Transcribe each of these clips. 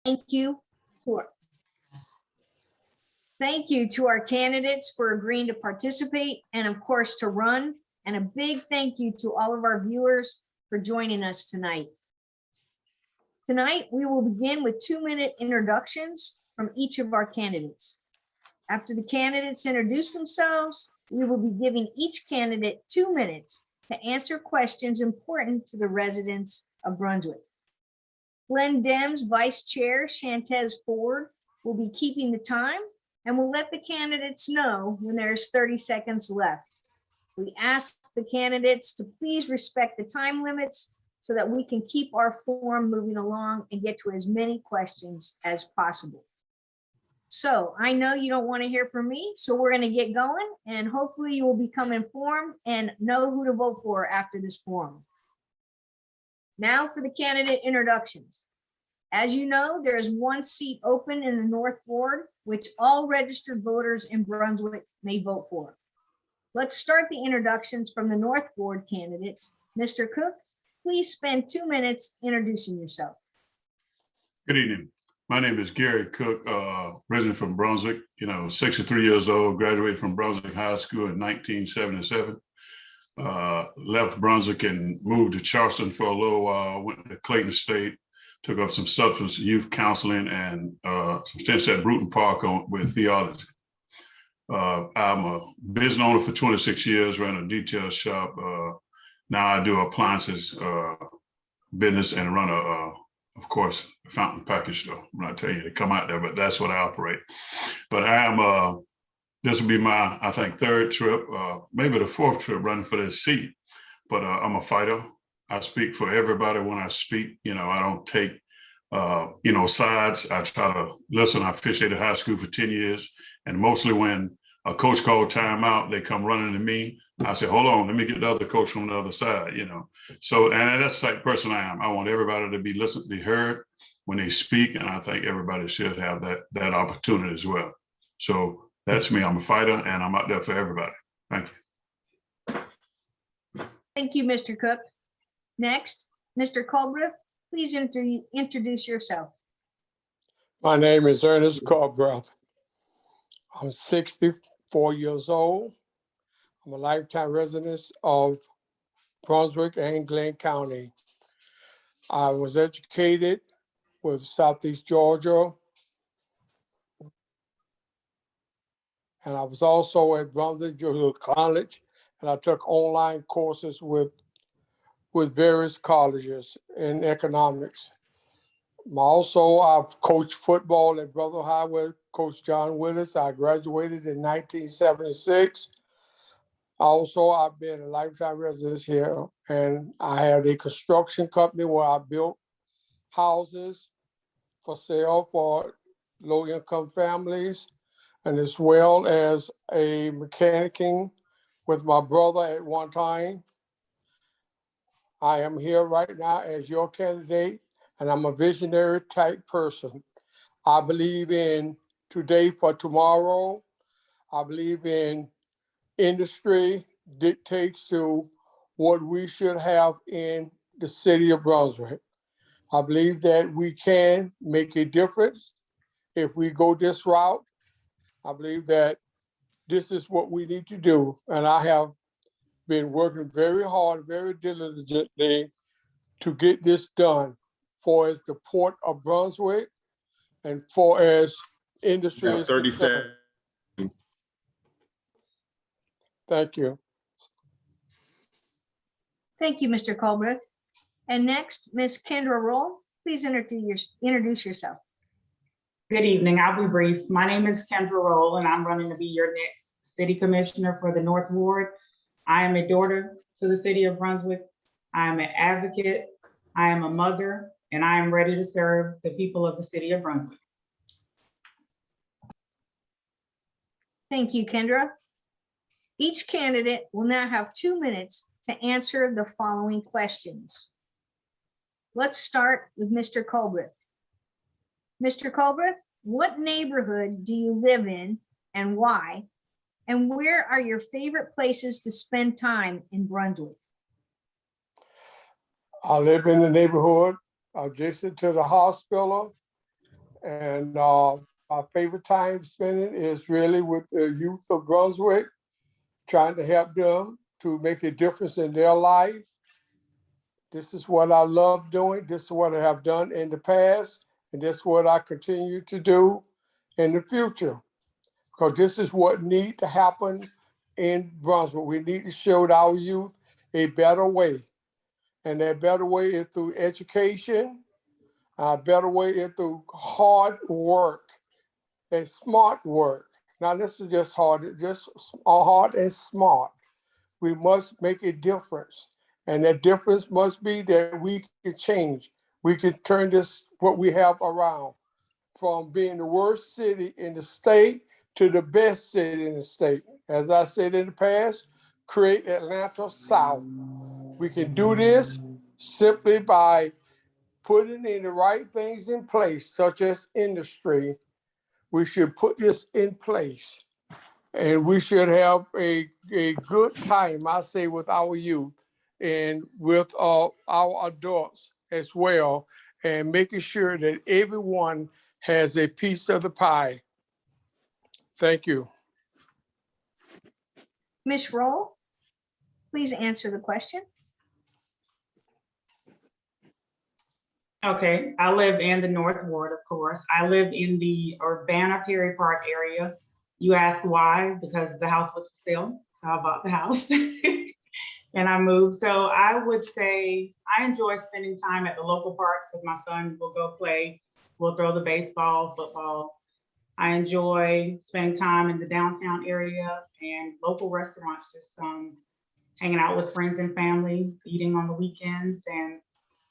Thank you to our candidates for agreeing to participate and of course to run. And a big thank you to all of our viewers for joining us tonight. Tonight, we will begin with 2-minute introductions from each of our candidates. After the candidates introduce themselves, we will be giving each candidate 2 minutes to answer questions important to the residents of Brunswick. Glenn Dem's Vice Chair, Shantez Ford, will be keeping the time and will let the candidates know when there's 30 seconds left. We ask the candidates to please respect the time limits so that we can keep our forum moving along and get to as many questions as possible. So I know you don't want to hear from me, so we're going to get going and hopefully you will become informed and know who to vote for after this forum. Now for the candidate introductions. As you know, there is one seat open in the North Ward, which all registered voters in Brunswick may vote for. Let's start the introductions from the North Ward candidates. Mr. Cook, please spend 2 minutes introducing yourself. Good evening. My name is Gary Cook, resident from Brunswick, 63 years old, graduated from Brunswick High School in 1977. Left Brunswick and moved to Charleston for a little while, went to Clayton State, took up some substance youth counseling and some stints at Bruton Park with theology. I'm a business owner for 26 years, ran a detail shop. Now I do appliances business and run of course, a fountain package store. I'm not telling you to come out there, but that's what I operate. But I am, this will be my, I think, 3rd trip, maybe the 4th trip running for this seat. But I'm a fighter. I speak for everybody when I speak. I don't take, sides. I try to listen. I officiated high school for 10 years. And mostly when a coach called timeout, they come running to me. I say, hold on, let me get the other coach from the other side, So, and that's the type of person I am. I want everybody to be listened, be heard when they speak. And I think everybody should have that opportunity as well. So that's me. I'm a fighter and I'm out there for everybody. Thank you. Thank you, Mr. Cook. Next, Mr. Corbin, please introduce yourself. My name is Ernest Corbin. I'm 64 years old. I'm a lifetime resident of Brunswick and Glenn County. I was educated with Southeast Georgia. And I was also at Brunswick Junior College, and I took online courses with various colleges in economics. Also, I've coached football at Brother High with Coach John Willis. I graduated in 1976. Also, I've been a lifetime resident here, and I had a construction company where I built houses for sale for low-income families, and as well as a mechanicing with my brother at one time. I am here right now as your candidate, and I'm a visionary type person. I believe in today for tomorrow. I believe in industry dictates to what we should have in the city of Brunswick. I believe that we can make a difference if we go this route. I believe that this is what we need to do. And I have been working very hard, very diligently to get this done for as the Port of Brunswick and for as industry is 30 concerned. Thank you. Thank you, Mr. Colbreth. And next, Ms. Kendra Roll, please introduce yourself. Good evening. I'll be brief. My name is Kendra Roll, and I'm running to be your next city commissioner for the North Ward. I am a daughter to the city of Brunswick. I am an advocate. I am a mother, and I am ready to serve the people of the city of Brunswick. Thank you, Kendra. Each candidate will now have 2 minutes to answer the following questions. Let's start with Mr. Colbreth. Mr. Colbreth, what neighborhood do you live in and why? And where are your favorite places to spend time in Brunswick? I live in the neighborhood adjacent to the hospital And my favorite time spending is really with the youth of Brunswick, trying to help them to make a difference in their life. This is what I love doing. This is what I have done in the past, and this is what I continue to do in the future. Because this is what needs to happen in Brunswick. We need to show our youth a better way. And that better way is through education. A better way is through hard work and smart work. Now, this is just hard, it's just hard and smart. We must make a difference. And that difference must be that we can change. We can turn this, what we have around, from being the worst city in the state to the best city in the state. As I said in the past, create Atlanta South. We can do this simply by putting in the right things in place, such as industry. We should put this in place. And we should have a good time, I say, with our youth and with our adults as well, and making sure that everyone has a piece of the pie. Thank you. Ms. Roll, please answer the question. Okay, I live in the North Ward, of course. I live in the Urbana Perry Park area. You ask why? Because the house was for sale, so I bought the house and I moved. So I would say I enjoy spending time at the local parks with my son. We'll go play, we'll throw the baseball, football. I enjoy spending time in the downtown area and local restaurants, just hanging out with friends and family, eating on the weekends, and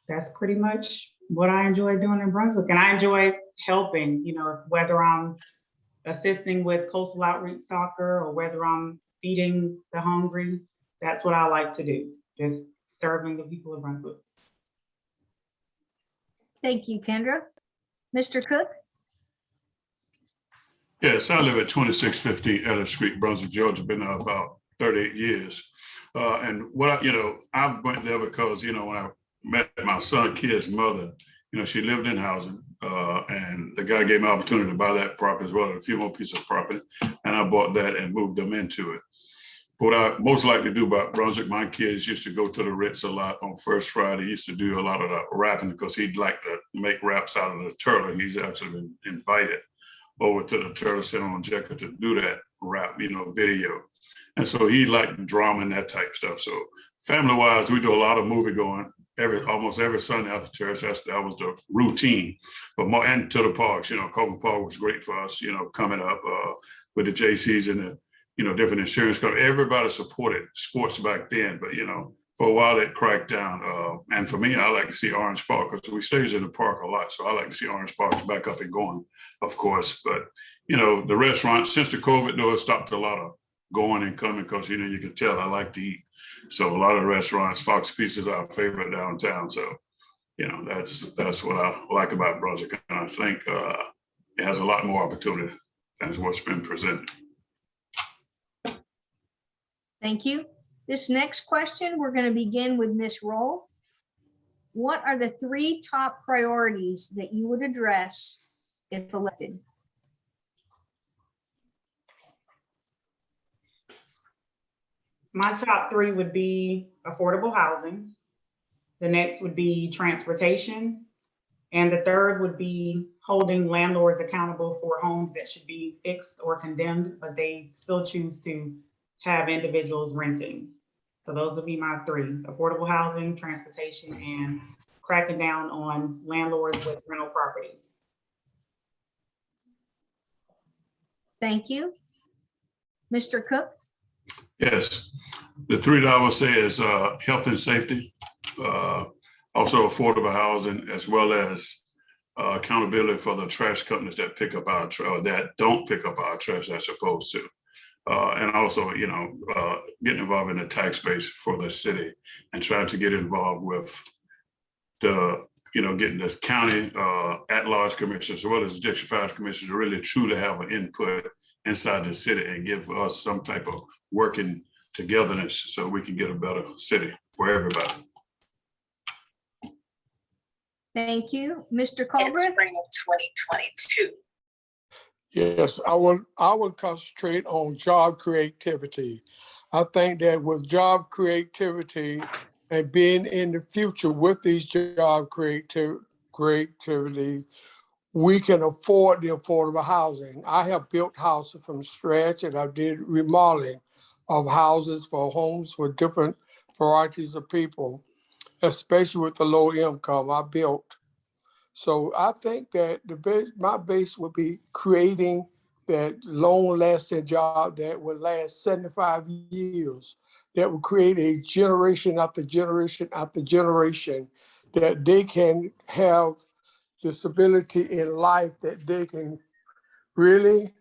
that's pretty much what I enjoy doing in Brunswick. And I enjoy helping, you know, whether I'm assisting with coastal outreach soccer or whether I'm feeding the hungry, that's what I like to do, just serving the people of Brunswick. Thank you, Kendra. Mr. Cook? Yes, I live at 2615 Ellis Street, Brunswick, Georgia. Been there about 38 years. And what I went there because, when I met my son, kid's mother, she lived in housing, and the guy gave me an opportunity to buy that property as well, and a few more pieces of property, and I bought that and moved them into it. What I most likely do about Brunswick, my kids used to go to the Ritz a lot on First Friday. He used to do a lot of the rapping because he'd like to make raps out of the Turtle. He's actually been invited over to the Turtle Center on Jekyll to do that rap, video. And so he liked drama and that type stuff. So family-wise, we do a lot of movie going. Almost every Sunday after church, that was the routine. But more and to the parks, Corbin Park was great for us, coming up with the JCs and the, different insurance companies. Everybody supported sports back then, but for a while it cracked down. And for me, I like to see Orange Park because we stays in the park a lot. So I like to see Orange Parks back up and going, of course. But the restaurants, since the COVID though, it stopped a lot of going and coming because you can tell I like to eat. So a lot of restaurants, Fox Pizza is our favorite downtown. So, that's what I like about Brunswick. And I think it has a lot more opportunity than what's been presented. Thank you. This next question, we're going to begin with Ms. Roll. What are the 3 top priorities that you would address if elected? My top 3 would be affordable housing. The next would be transportation. And the third would be holding landlords accountable for homes that should be fixed or condemned, but they still choose to have individuals renting. So those would be my 3: affordable housing, transportation, and cracking down on landlords with rental properties. Thank you. Mr. Cook? Yes, the 3 that I would say is health and safety, also affordable housing, as well as accountability for the trash companies that pick up our trash, that don't pick up our trash as supposed to. And also, getting involved in the tax base for the city and trying to get involved with the, getting this county at-large commission as well as the District 5 commission to really truly have an input inside the city and give us some type of working togetherness so we can get a better city for everybody. Thank you. Mr. in Culbreth? spring of 2022. Yes, I would concentrate on job creativity. I think that with job creativity and being in the future with these job creativity, we can afford the affordable housing. I have built houses from scratch and I did remodeling of houses for homes for different varieties of people, especially with the low income I built. So I think that my base would be creating that long-lasting job that would last 75 years, that would create a generation after generation after generation, that they can have the stability in life, that they can really,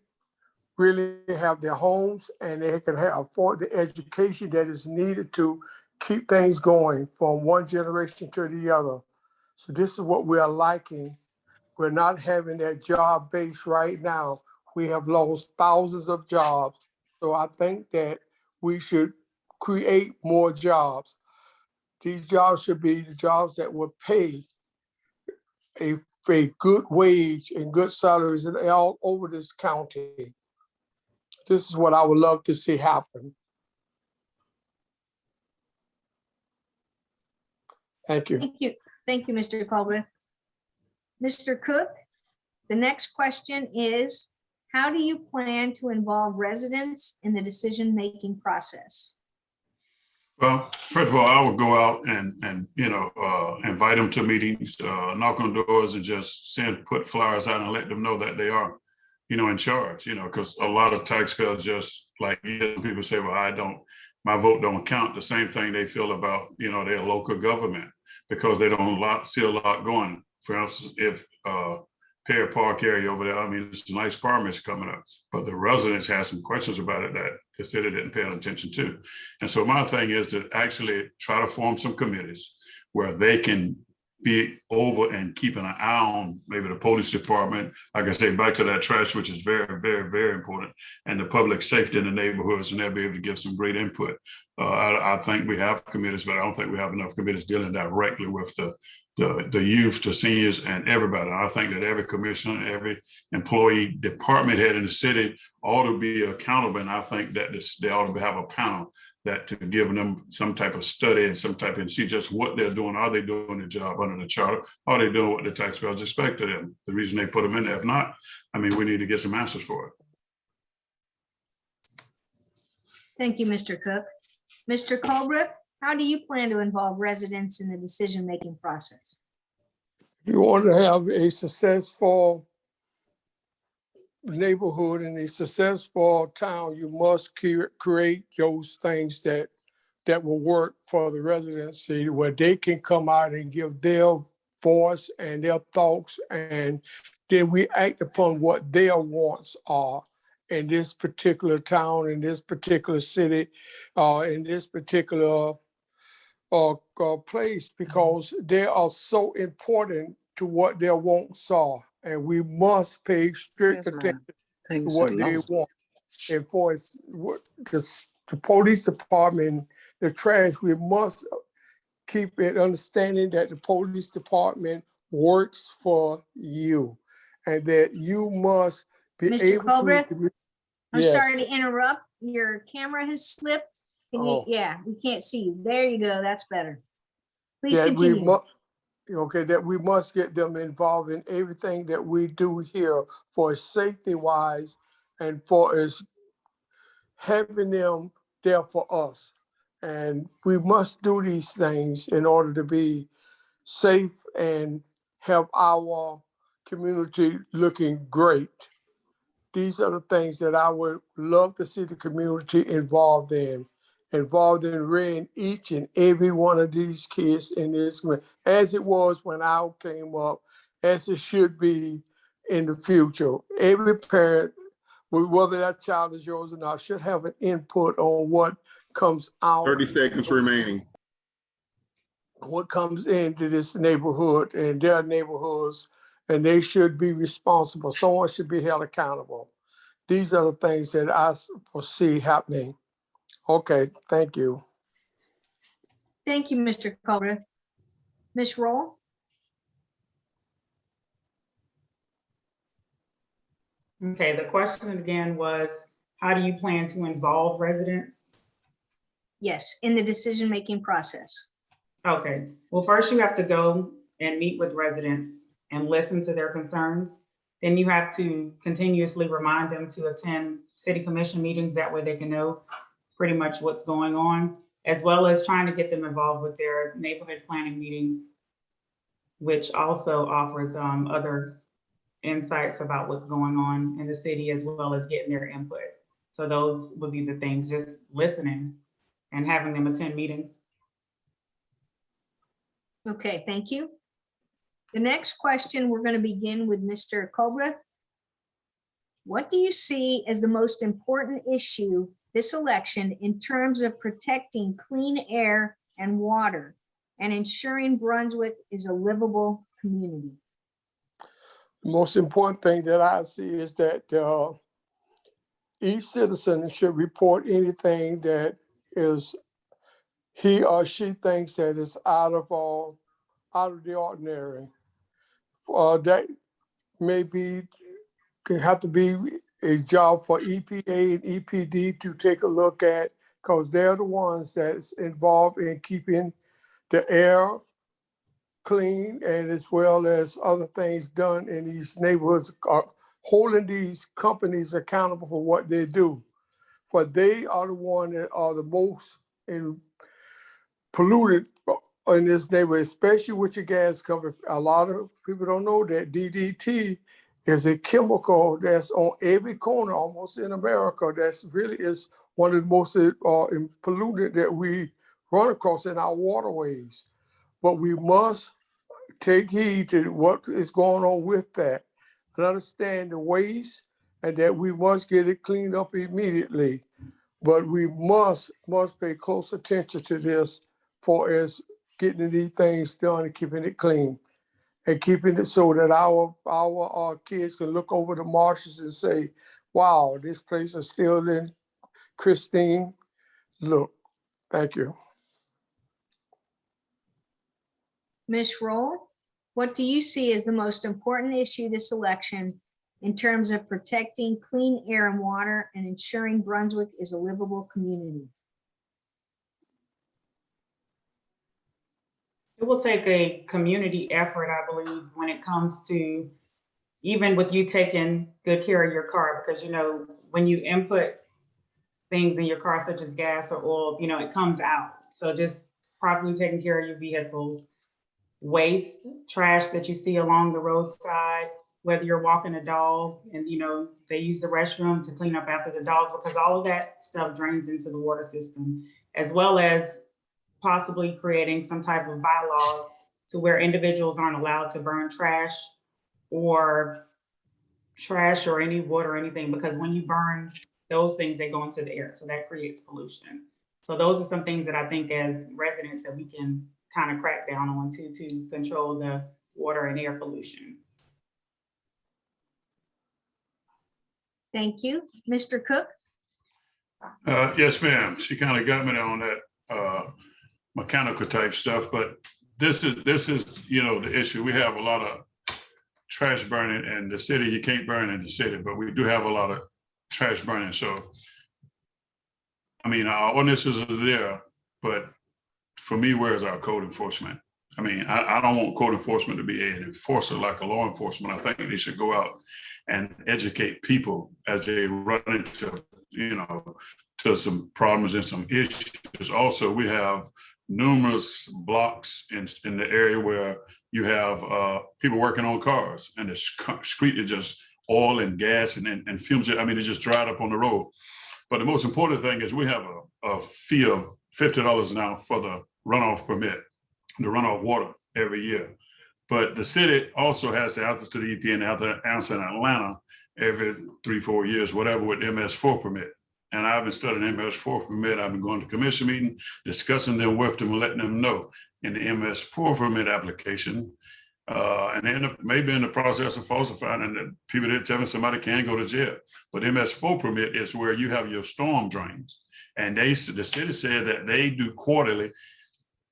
really have their homes and they can afford the education that is needed to keep things going from one generation to the other. So this is what we are liking. We're not having that job base right now. We have lost thousands of jobs. So I think that we should create more jobs. These jobs should be the jobs that will pay a good wage and good salaries in all over this county. This is what I would love to see happen. Thank you. Thank you. Thank you, Mr. Culbreth. Mr. Cook, the next question is, how do you plan to involve residents in the decision-making process? Well, first of all, I would go out and invite them to meetings, knock on doors and just put flyers out and let them know that they are, in charge, because a lot of taxpayers just like people say, well, my vote don't count. The same thing they feel about, their local government because they don't see a lot going. For instance, if Pear Park area over there, it's a nice permits coming up, but the residents had some questions about it that the city didn't pay attention to. And so my thing is to actually try to form some committees where they can be over and keeping an eye on maybe the police department, like I say, back to that trash, which is very, very, very important, and the public safety in the neighborhoods, and they'll be able to give some great input. I think we have committees, but I don't think we have enough committees dealing directly with the youth, the seniors, and everybody. I think that every commissioner, every employee, department head in the city ought to be accountable. And I think that they ought to have a panel that to give them some type of study and some type of see just what they're doing. Are they doing the job under the charter? Are they doing what the taxpayers expect of them? The reason they put them in there. If not, we need to get some answers for it. Thank you, Mr. Cook. Mr. Culbreth, how do you plan to involve residents in the decision-making process? If you want to have a successful neighborhood and a successful town, you must create those things that will work for the residency, where they can come out and give their voice and their thoughts, and then we act upon what their wants are in this particular town, in this particular city, in this particular place, because they are so important to what their wants are, and we must pay strict attention to what they want. And for the police department, the trash, we must keep it understanding that the police department works for you, and that you must be Mr. able Culbreth, to. I'm Yes. sorry to interrupt. Your camera has slipped. Can you, yeah, we can't see you. There you go. That's better. Please continue. That we must get them involved in everything that we do here for safety wise and for us having them there for us. And we must do these things in order to be safe and have our community looking great. These are the things that I would love to see the community involved in rearing each and every one of these kids in this community, as it was when I came up, as it should be in the future. Every parent, whether that child is yours or not, should have an input on what comes out. 30 seconds remaining. What comes into this neighborhood and their neighborhoods, and they should be responsible. Someone should be held accountable. These are the things that I foresee happening. Okay, thank you. Thank you, Mr. Culbreth. Ms. Roll? Okay, the question again was, how do you plan to involve residents? Yes, in the decision-making process. Okay, well, first you have to go and meet with residents and listen to their concerns. Then you have to continuously remind them to attend city commission meetings. That way they can know pretty much what's going on, as well as trying to get them involved with their neighborhood planning meetings, which also offers other insights about what's going on in the city, as well as getting their input. So those would be the things, just listening and having them attend meetings. Okay, thank you. The next question, we're going to begin with Mr. Cobra. What do you see as the most important issue this election in terms of protecting clean air and water and ensuring Brunswick is a livable community? The most important thing that I see is that each citizen should report anything that is he or she thinks that is out of the ordinary. That may be can have to be a job for EPA and EPD to take a look at, because they're the ones that's involved in keeping the air clean, and as well as other things done in these neighborhoods, holding these companies accountable for what they do. For they are the one that are the most polluted in this neighborhood, especially with your gas company. A lot of people don't know that DDT is a chemical that's on every corner almost in America. That's really is one of the most polluted that we run across in our waterways. But we must take heed to what is going on with that and understand the waste, and that we must get it cleaned up immediately. But we must pay close attention to this for as getting these things done and keeping it clean and keeping it so that our kids can look over the marshes and say, wow, this place is still in Christine. Look, thank you. Ms. Roll, what do you see as the most important issue this election in terms of protecting clean air and water and ensuring Brunswick is a livable community? It will take a community effort, I believe, when it comes to, even with you taking good care of your car, because, when you input things in your car, such as gas or oil, it comes out. So just properly taking care of your vehicles, waste, trash that you see along the roadside, whether you're walking a dog and, they use the restroom to clean up after the dog, because all of that stuff drains into the water system, as well as possibly creating some type of bylaw to where individuals aren't allowed to burn trash or any wood or anything, because when you burn those things, they go into the air. So that creates pollution. So those are some things that I think as residents that we can kind of crack down on to control the water and air pollution. Thank you. Mr. Cook? Yes, ma'am. She kind of got me on that mechanical type stuff, but this is the issue. We have a lot of trash burning in the city. You can't burn in the city, but we do have a lot of trash burning. So, our ordinances are there, but for me, where's our code enforcement? I don't want code enforcement to be an enforcer like a law enforcement. I think they should go out and educate people as they run into, to some problems and some issues. Also, we have numerous blocks in the area where you have people working on cars, and the street is just oil and gas and fumes. It just dried up on the road. But the most important thing is we have a fee of $50 now for the runoff permit, the runoff water every year. But the city also has to answer to the EPA and have to answer in Atlanta every 3-4 years, whatever, with MS4 permit. And I've been studying MS4 permit. I've been going to commission meeting, discussing them with them, and letting them know in the MS4 permit application. And they end up maybe in the process of falsifying, and the people that tell me somebody can go to jail. But MS4 permit is where you have your storm drains. And the city said that they do quarterly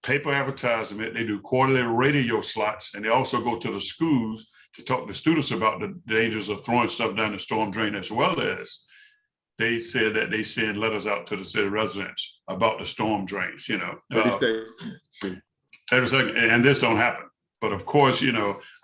paper advertisement, they do quarterly radio slots, and they also go to the schools to talk to students about the dangers of throwing stuff down the storm drain, as well as they said that they send letters out to the city residents about the storm drains, 36. every second, and this don't happen. But of course,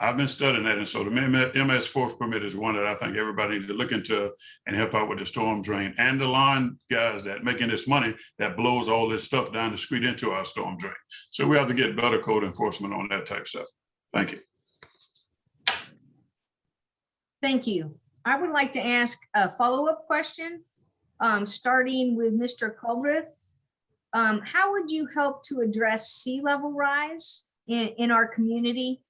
I've been studying that. And so the MS Force permit is one that I think everybody needs to look into and help out with the storm drain and the line guys that making this money that blows all this stuff down the street into our storm drain. So we have to get better code enforcement on that type of stuff. Thank you. Thank you. I would like to ask a follow-up question, starting with Mr. Culbreth. How would you help to address sea level rise in our community?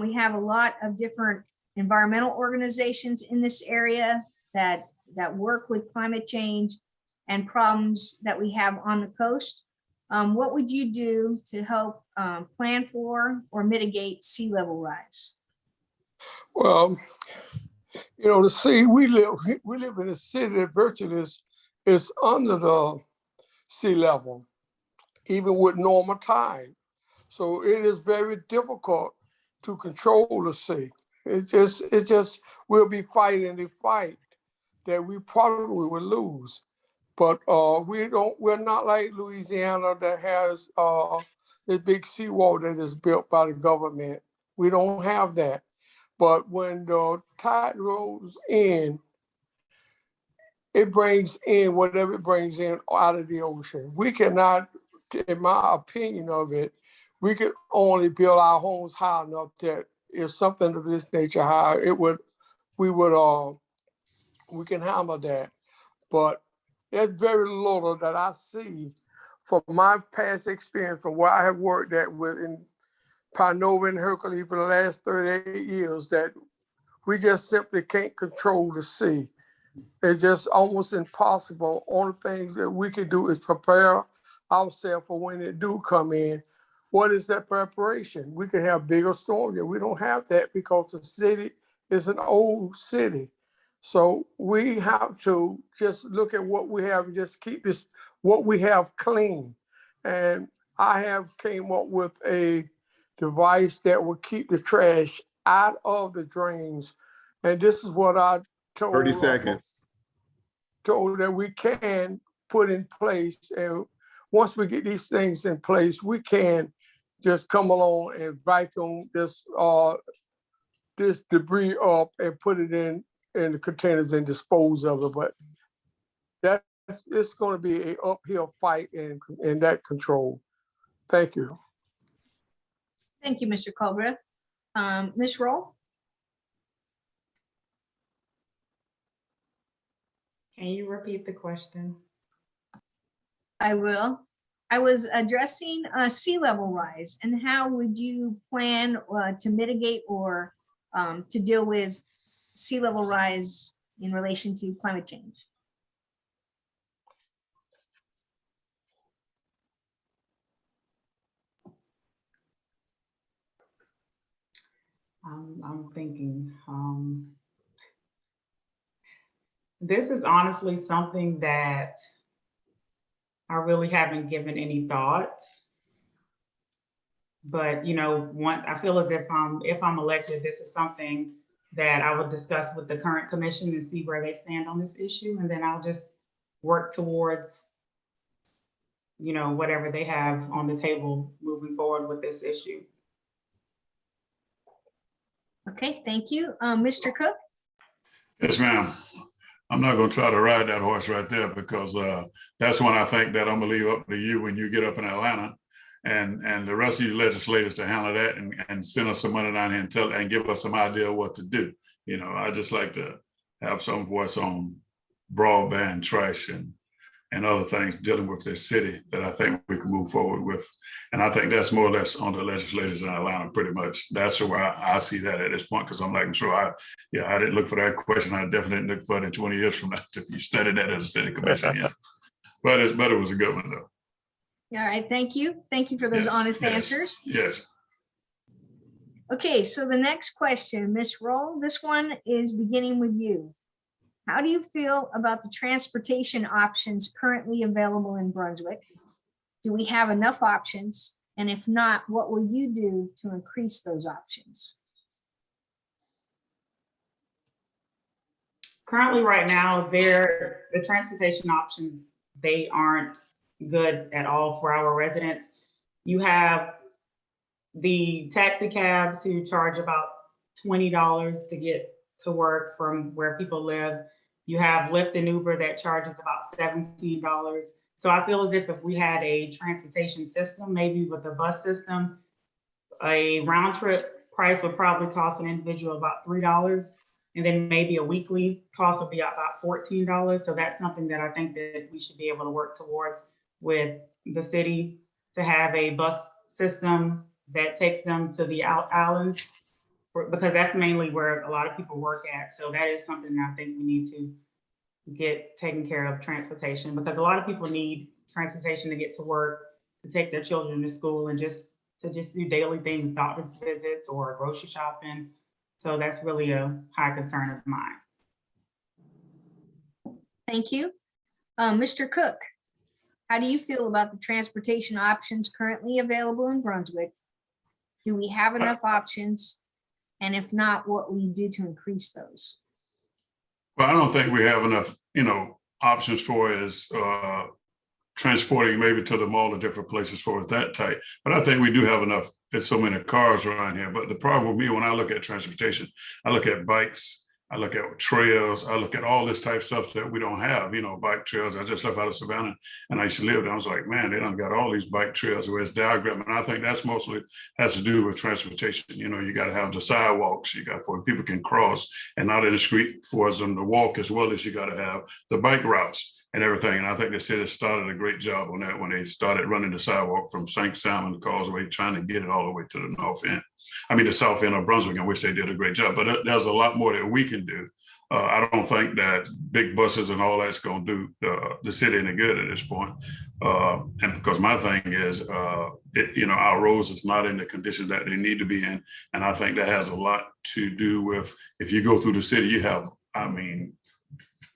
We have a lot of different environmental organizations in this area that work with climate change and problems that we have on the coast. What would you do to help plan for or mitigate sea level rise? Well, the sea, we live in a city that virtually is under the sea level, even with normal tide. So it is very difficult to control the sea. It just we'll be fighting the fight that we probably will lose. But we're not like Louisiana that has this big seawall that is built by the government. We don't have that. But when the tide rolls in, it brings in whatever it brings in out of the ocean. We cannot, in my opinion of it, we could only build our homes high enough that if something of this nature high, we can handle that. But there's very little that I see from my past experience, from where I have worked at in Pinova and Hercules for the last 38 years, that we just simply can't control the sea. It's just almost impossible. Only things that we can do is prepare ourselves for when it do come in. What is that preparation? We can have bigger storms. We don't have that because the city is an old city. So we have to just look at what we have and just keep what we have clean. And I have came up with a device that will keep the trash out of the drains. And this is what I told 30 seconds. Told that we can put in place. And once we get these things in place, we can just come along and vacuum this debris up and put it in the containers and dispose of it. But it's going to be an uphill fight in that control. Thank you. Thank you, Mr. Culbreth. Ms. Roll? Can you repeat the question? I will. I was addressing sea level rise, and how would you plan to mitigate or to deal with sea level rise in relation to climate change? I'm thinking. This is honestly something that I really haven't given any thought. But I feel as if I'm elected, this is something that I will discuss with the current commission and see where they stand on this issue, and then I'll just work towards whatever they have on the table moving forward with this issue. Okay, thank you. Mr. Cook? Yes, ma'am. I'm not going to try to ride that horse right there, because that's when I think that I'm going to leave up to you when you get up in Atlanta and the rest of you legislators to handle that and send us some money down here and give us some idea of what to do. I just like to have some voice on broadband, trash, and other things dealing with this city that I think we can move forward with. And I think that's more or less on the legislators in Atlanta, pretty much. That's where I see that at this point, because I'm like, I'm sure I didn't look for that question. I definitely didn't look for it in 20 years from now to be studied that as a city commission. Yeah. But it was a good one, though. All right, thank you. Thank you for those honest answers. Yes. Okay, so the next question, Ms. Roll, this one is beginning with you. How do you feel about the transportation options currently available in Brunswick? Do we have enough options? And if not, what will you do to increase those options? Currently, right now, the transportation options, they aren't good at all for our residents. You have the taxi cabs who charge about $20 to get to work from where people live. You have Lyft and Uber that charges about $17. So I feel as if we had a transportation system, maybe with a bus system, a round trip price would probably cost an individual about $3. And then maybe a weekly cost would be about $14. So that's something that I think that we should be able to work towards with the city, to have a bus system that takes them to the islands, because that's mainly where a lot of people work at. So that is something that I think we need to get taken care of, transportation, because a lot of people need transportation to get to work, to take their children to school, and just do daily things, doctor's visits or grocery shopping. So that's really a high concern of mine. Thank you. Mr. Cook, how do you feel about the transportation options currently available in Brunswick? Do we have enough options? And if not, what will you do to increase those? Well, I don't think we have enough, options for is transporting maybe to the mall or different places for that type. But I think we do have enough. There's so many cars around here. But the problem with me, when I look at transportation, I look at bikes, I look at trails, I look at all this type of stuff that we don't have, bike trails. I just left out of Savannah and I used to live there. I was like, man, they done got all these bike trails where it's diagram. And I think that's mostly has to do with transportation. You got to have the sidewalks, for people can cross and not in the street for them to walk, as well as you got to have the bike routes and everything. And I think the city started a great job on that when they started running the sidewalk from St. Simon Causeway, trying to get it all the way to the north end. The south end of Brunswick, in which they did a great job. But there's a lot more that we can do. I don't think that big buses and all that's going to do the city any good at this point. And because my thing is, our roads is not in the condition that they need to be in. And I think that has a lot to do with, if you go through the city, you have,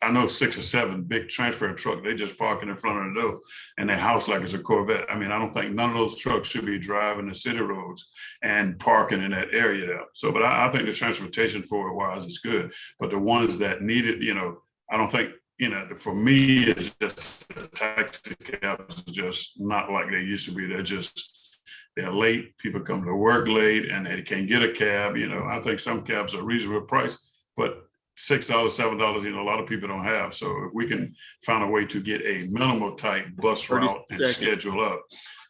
I know 6 or 7 big transfer trucks, they just parking in front of the door and their house like it's a Corvette. I don't think none of those trucks should be driving the city roads and parking in that area there. So, but I think the transportation for it wise is good, but the ones that need it, I don't think, for me, it's just the taxi cabs are just not like they used to be. They're late. People come to work late and they can't get a cab. I think some cabs are reasonable price, but $6, $7, a lot of people don't have. So if we can find a way to get a minimal type bus route and schedule up,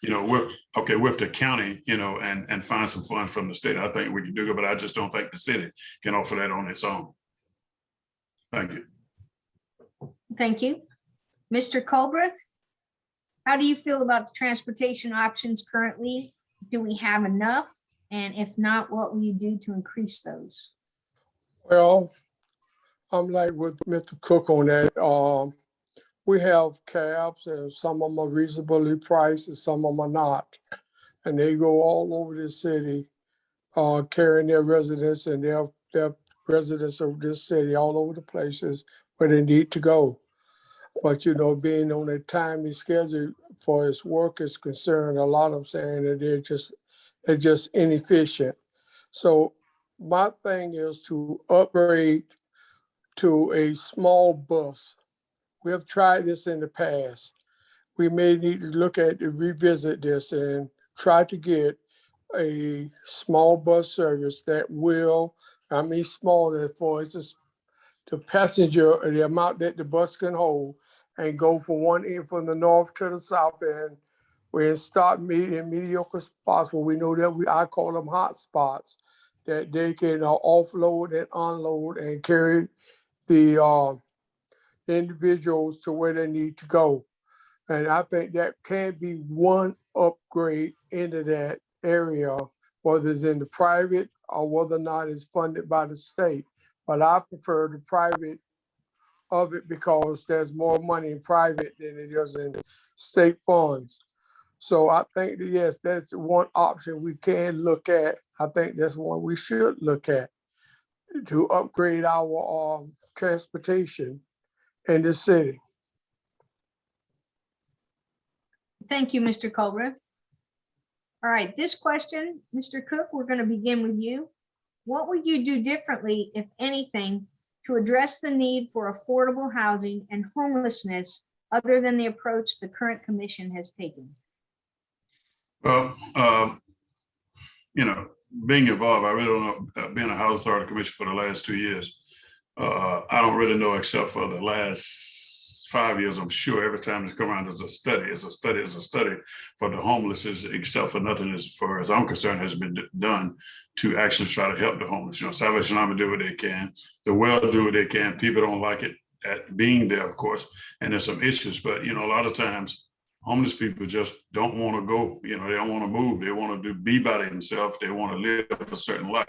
with the county, and find some funds from the state, I think we can do it, but I just don't think the city can offer that on its own. Thank you. Thank you. Mr. Culbreth, how do you feel about the transportation options currently? Do we have enough? And if not, what will you do to increase those? Well, I'm like with Mr. Cook on that. We have cabs and some of them are reasonably priced and some of them are not. And they go all over the city, carrying their residents and their residents of this city all over the places where they need to go. But, being on a timely schedule for its work is concerned, a lot of them saying that they're just inefficient. So my thing is to upgrade to a small bus. We have tried this in the past. We may need to revisit this and try to get a small bus service that will, small as far as just the passenger or the amount that the bus can hold, and go from one end from the north to the south end. We start in mediocre spots where we know that I call them hot spots, that they can offload and unload and carry the individuals to where they need to go. And I think that can be one upgrade into that area, whether it's in the private or whether or not it's funded by the state. But I prefer the private of it because there's more money in private than it is in state funds. So I think that, yes, that's one option we can look at. I think that's one we should look at to upgrade our transportation in the city. Thank you, Mr. Culbreth. All right, this question, Mr. Cook, we're going to begin with you. What would you do differently, if anything, to address the need for affordable housing and homelessness other than the approach the current commission has taken? Well, being involved, I really don't know, being a housing authority commission for the last 2 years. I don't really know except for the last 5 years. I'm sure every time it's come around, there's a study for the homeless, except for nothing as far as I'm concerned has been done to actually try to help the homeless. Salvation Army do what they can. The well do what they can. People don't like it at being there, of course, and there's some issues, but a lot of times homeless people just don't want to go, they don't want to move. They want to be by themselves. They want to live a certain life.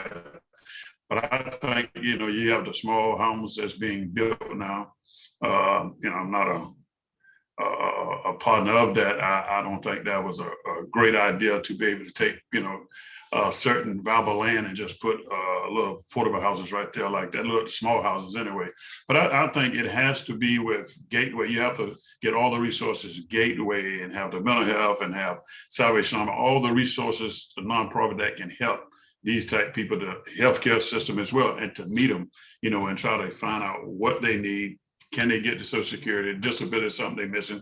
But I think, you have the small homes that's being built now. I'm not a partner of that. I don't think that was a great idea to be able to take, certain valuable land and just put little affordable houses right there like that, little small houses anyway. But I think it has to be with Gateway. You have to get all the resources, Gateway, and have the mental health and have Salvation Army, all the resources, the nonprofit that can help these type people, the healthcare system as well, and to meet them, and try to find out what they need. Can they get to Social Security? Disability is something they're missing.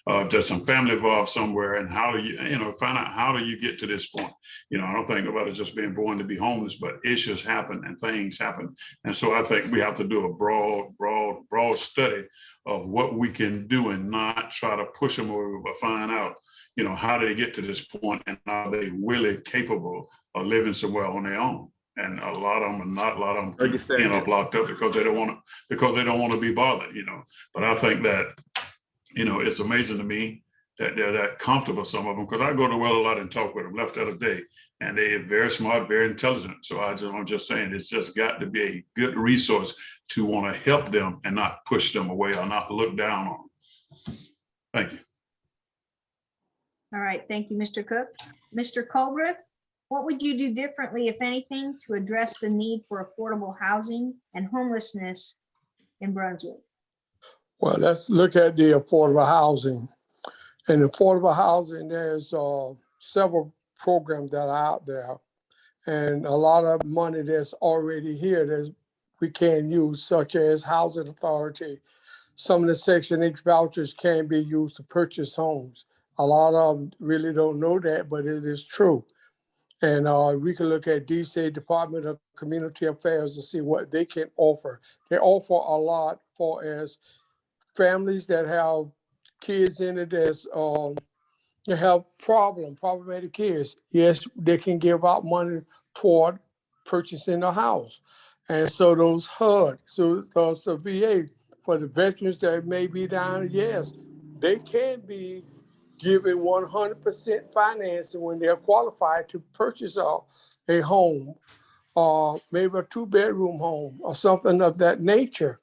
If there's some family involved somewhere, and how do you, find out how do you get to this point? I don't think about it just being born to be homeless, but issues happen and things happen. And so I think we have to do a broad study of what we can do and not try to push them over, but find out, how do they get to this point and are they really capable of living somewhere on their own? And a lot of them are not. A lot of them keep, locked up because they don't want to be bothered. But I think that, it's amazing to me that they're that comfortable. Some of them, because I go to well a lot and talk with them. Left the other day, and they're very smart, very intelligent. So I'm just saying, it's just got to be a good resource to want to help them and not push them away or not look down on them. Thank you. All right, thank you, Mr. Cook. Mr. Culbreth, what would you do differently, if anything, to address the need for affordable housing and homelessness in Brunswick? Well, let's look at the affordable housing. In affordable housing, there's several programs that are out there, and a lot of money that's already here that we can use, such as Housing Authority. Some of the Section 8 vouchers can be used to purchase homes. A lot of them really don't know that, but it is true. And we can look at DC Department of Community Affairs to see what they can offer. They offer a lot for as families that have kids in it that's have problematic kids. Yes, they can give out money toward purchasing a house. And so those HUD, so those the VA for the veterans that may be down, yes, they can be given 100% financing when they're qualified to purchase a home, or maybe a 2-bedroom home or something of that nature.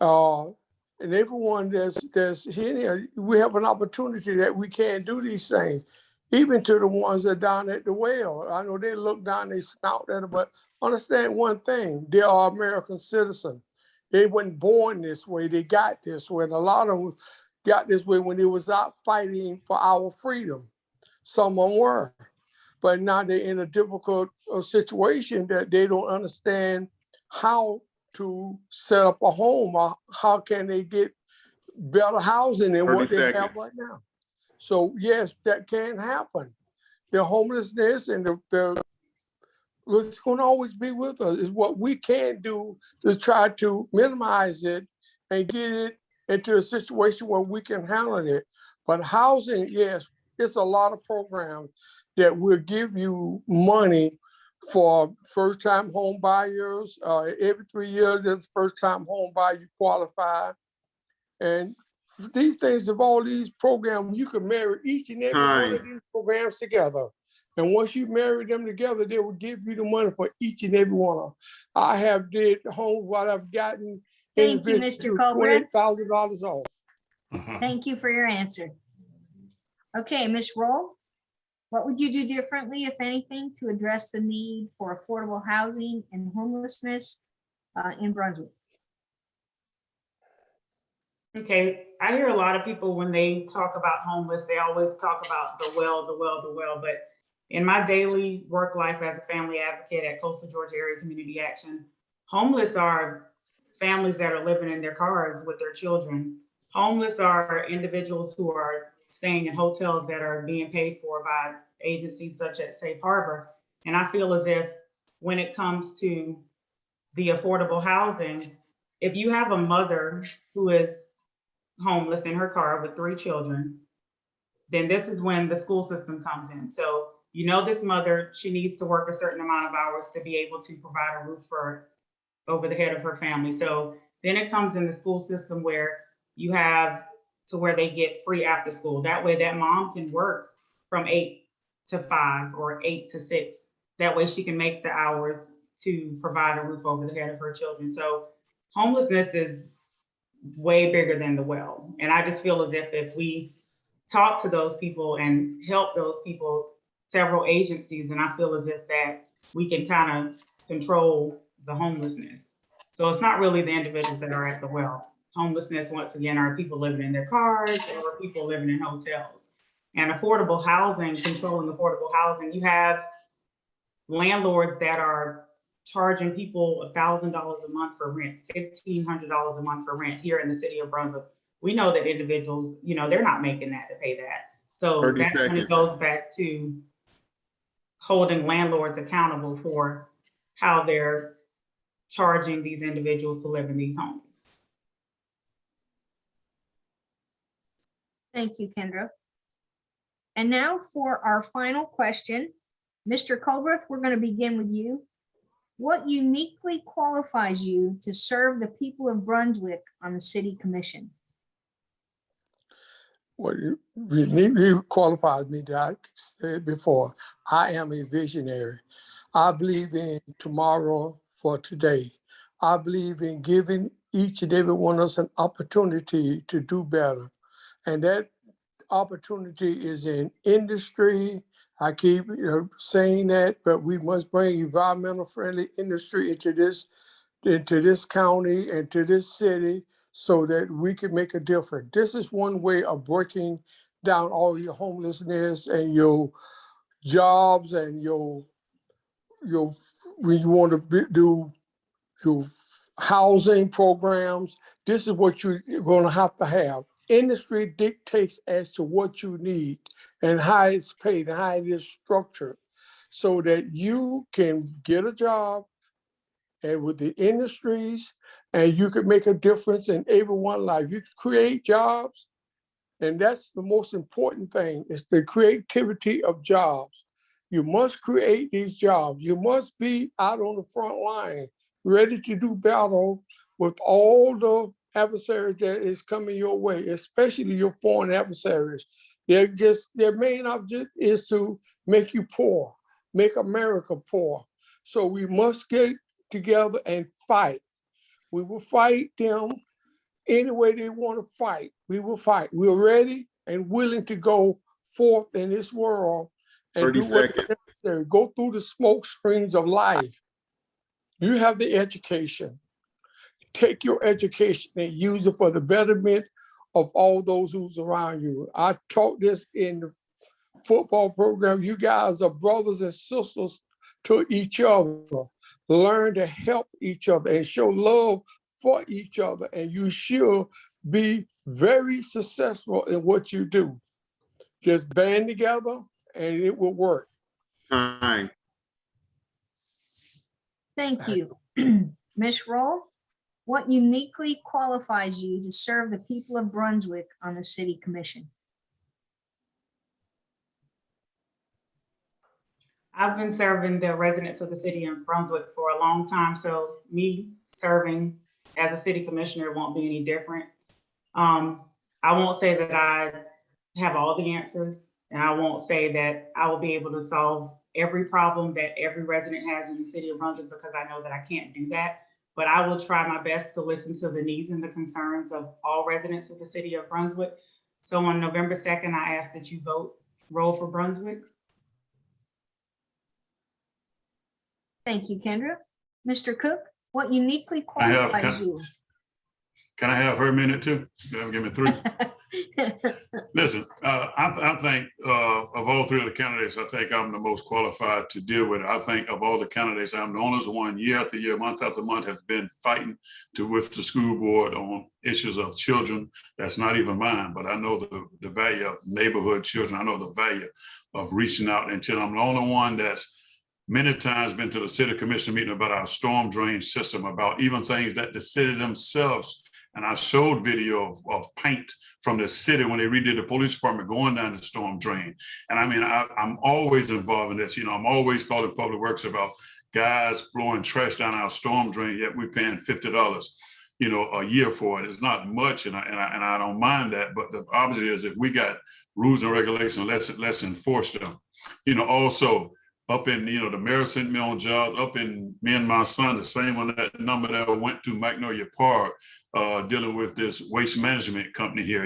And everyone that's here, we have an opportunity that we can do these things, even to the ones that are down at the well. I know they look down, they snout at it, but understand one thing, they are American citizens. They weren't born this way, they got this way. And a lot of them got this way when they was out fighting for our freedom. Some of them were, but now they're in a difficult situation that they don't understand how to set up a home, or how can they get better housing than what they have right now. So yes, that can happen. The homelessness and the what's going to always be with us is what we can do to try to minimize it and get it into a situation where we can handle it. But housing, yes, it's a lot of programs that will give you money for first-time home buyers. Every 3 years, there's a first-time home buyer you qualify. And these things of all these programs, you can marry each and every one of these programs together. And once you marry them together, they will give you the money for each and every one of them. I have did homes what I've gotten. Thank you, Mr. Culbreth. $28,000 off. Thank you for your answer. Okay, Ms. Roll, what would you do differently, if anything, to address the need for affordable housing and homelessness in Brunswick? Okay, I hear a lot of people when they talk about homeless, they always talk about the well, but in my daily work life as a family advocate at Coastal Georgia Area Community Action, homeless are families that are living in their cars with their children. Homeless are individuals who are staying in hotels that are being paid for by agencies such as Safe Harbor. And I feel as if when it comes to the affordable housing, if you have a mother who is homeless in her car with 3 children, then this is when the school system comes in. So you know this mother, she needs to work a certain amount of hours to be able to provide a roof for over the head of her family. So then it comes in the school system where you have to where they get free after school. That way that mom can work from 8 to 5 or 8 to 6. That way she can make the hours to provide a roof over the head of her children. So homelessness is way bigger than the well. And I just feel as if we talk to those people and help those people, several agencies, and I feel as if that we can kind of control the homelessness. So it's not really the individuals that are at the well. Homelessness, once again, are people living in their cars or people living in hotels. And affordable housing, controlling affordable housing, you have landlords that are charging people $1,000 a month for rent, $1,500 a month for rent here in the city of Brunswick. We know that individuals, you know, they're not making that to pay that. So 30 that's when it seconds. goes back to holding landlords accountable for how they're charging these individuals to live in these homes. Thank you, Kendra. And now for our final question. Mr. Culbreth, we're going to begin with you. What uniquely qualifies you to serve the people of Brunswick on the city commission? What you qualified me, that I said before, I am a visionary. I believe in tomorrow for today. I believe in giving each and every one of us an opportunity to do better. And that opportunity is in industry. I keep saying that, but we must bring environmental friendly industry into this county and to this city so that we can make a difference. This is one way of breaking down all your homelessness and your jobs and your when you want to do your housing programs. This is what you're going to have. Industry dictates as to what you need and how it's paid and how it is structured so that you can get a job and with the industries and you can make a difference in everyone's life. You can create jobs, and that's the most important thing, is the creativity of jobs. You must create these jobs. You must be out on the front line, ready to do battle with all the adversaries that is coming your way, especially your foreign adversaries. Their main object is to make you poor, make America poor. So we must get together and fight. We will fight them any way they want to fight. We will fight. We're ready and willing to go forth in this world and 30 do what's seconds. necessary. Go through the smoke screens of life. You have the education. Take your education and use it for the betterment of all those who's around you. I taught this in the football program. You guys are brothers and sisters to each other. Learn to help each other and show love for each other, and you should be very successful in what you do. Just band together and it will work. Time. Thank you. Ms. Roll, what uniquely qualifies you to serve the people of Brunswick on the city commission? I've been serving the residents of the city of Brunswick for a long time, so me serving as a city commissioner won't be any different. I won't say that I have all the answers, and I won't say that I will be able to solve every problem that every resident has in the city of Brunswick, because I know that I can't do that. But I will try my best to listen to the needs and the concerns of all residents of the city of Brunswick. So on November 2nd, I ask that you roll for Brunswick. Thank you, Kendra. Mr. Cook, what uniquely I have- qualifies you? Can I have her minute too? Give me 3. Listen, I think of all three of the candidates, I think I'm the most qualified to deal with it. I think of all the candidates, I'm the only one year after year, month after month has been fighting with the school board on issues of children. That's not even mine, but I know the value of neighborhood children. I know the value of reaching out until I'm the only one that's many times been to the city commission meeting about our storm drain system, about even things that the city themselves, and I showed video of paint from the city when they redid the police department going down the storm drain. And I mean, I'm always involved in this. I'm always calling public works about guys blowing trash down our storm drain, yet we're paying $50, a year for it. It's not much, and I don't mind that. But the obviously is if we got rules and regulations, let's enforce them. Also up in, the mayor sent me on job up in me and my son, the same one that number that went to Magnolia Park, dealing with this waste management company here.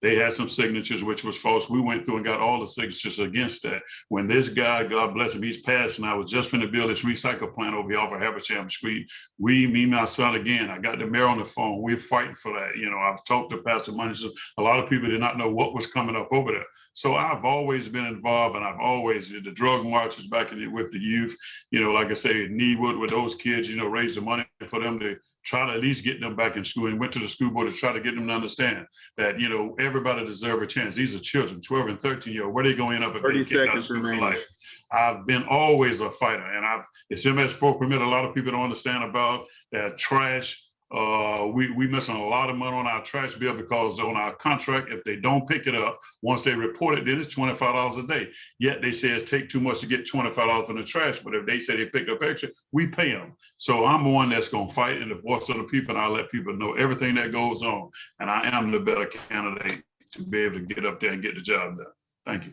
They had some signatures, which was false. We went through and got all the signatures against that. When this guy, God bless him, he's passed, and I was just going to build this recycle plant over here off of Habersham Street. Me, my son, again, I got the mayor on the phone. We're fighting for that. I've talked to Pastor Money. A lot of people did not know what was coming up over there. So I've always been involved, and I've always did the drug marches back with the youth. Like I say, Needwood with those kids, raised the money for them to try to at least get them back in school, and went to the school board to try to get them to understand that, everybody deserves a chance. These are children, 12 and 13-year-old. Where are they going to end up if 30 they kicked out of seconds school for remaining. life? I've been always a fighter, and it's MS4 permit. A lot of people don't understand about that trash. We missing a lot of money on our trash bill because on our contract, if they don't pick it up, once they report it, then it's $25 a day. Yet they say it's take too much to get $25 from the trash, but if they say they picked up extra, we pay them. So I'm the one that's going to fight in the voice of the people, and I'll let people know everything that goes on. And I am the better candidate to be able to get up there and get the job done. Thank you.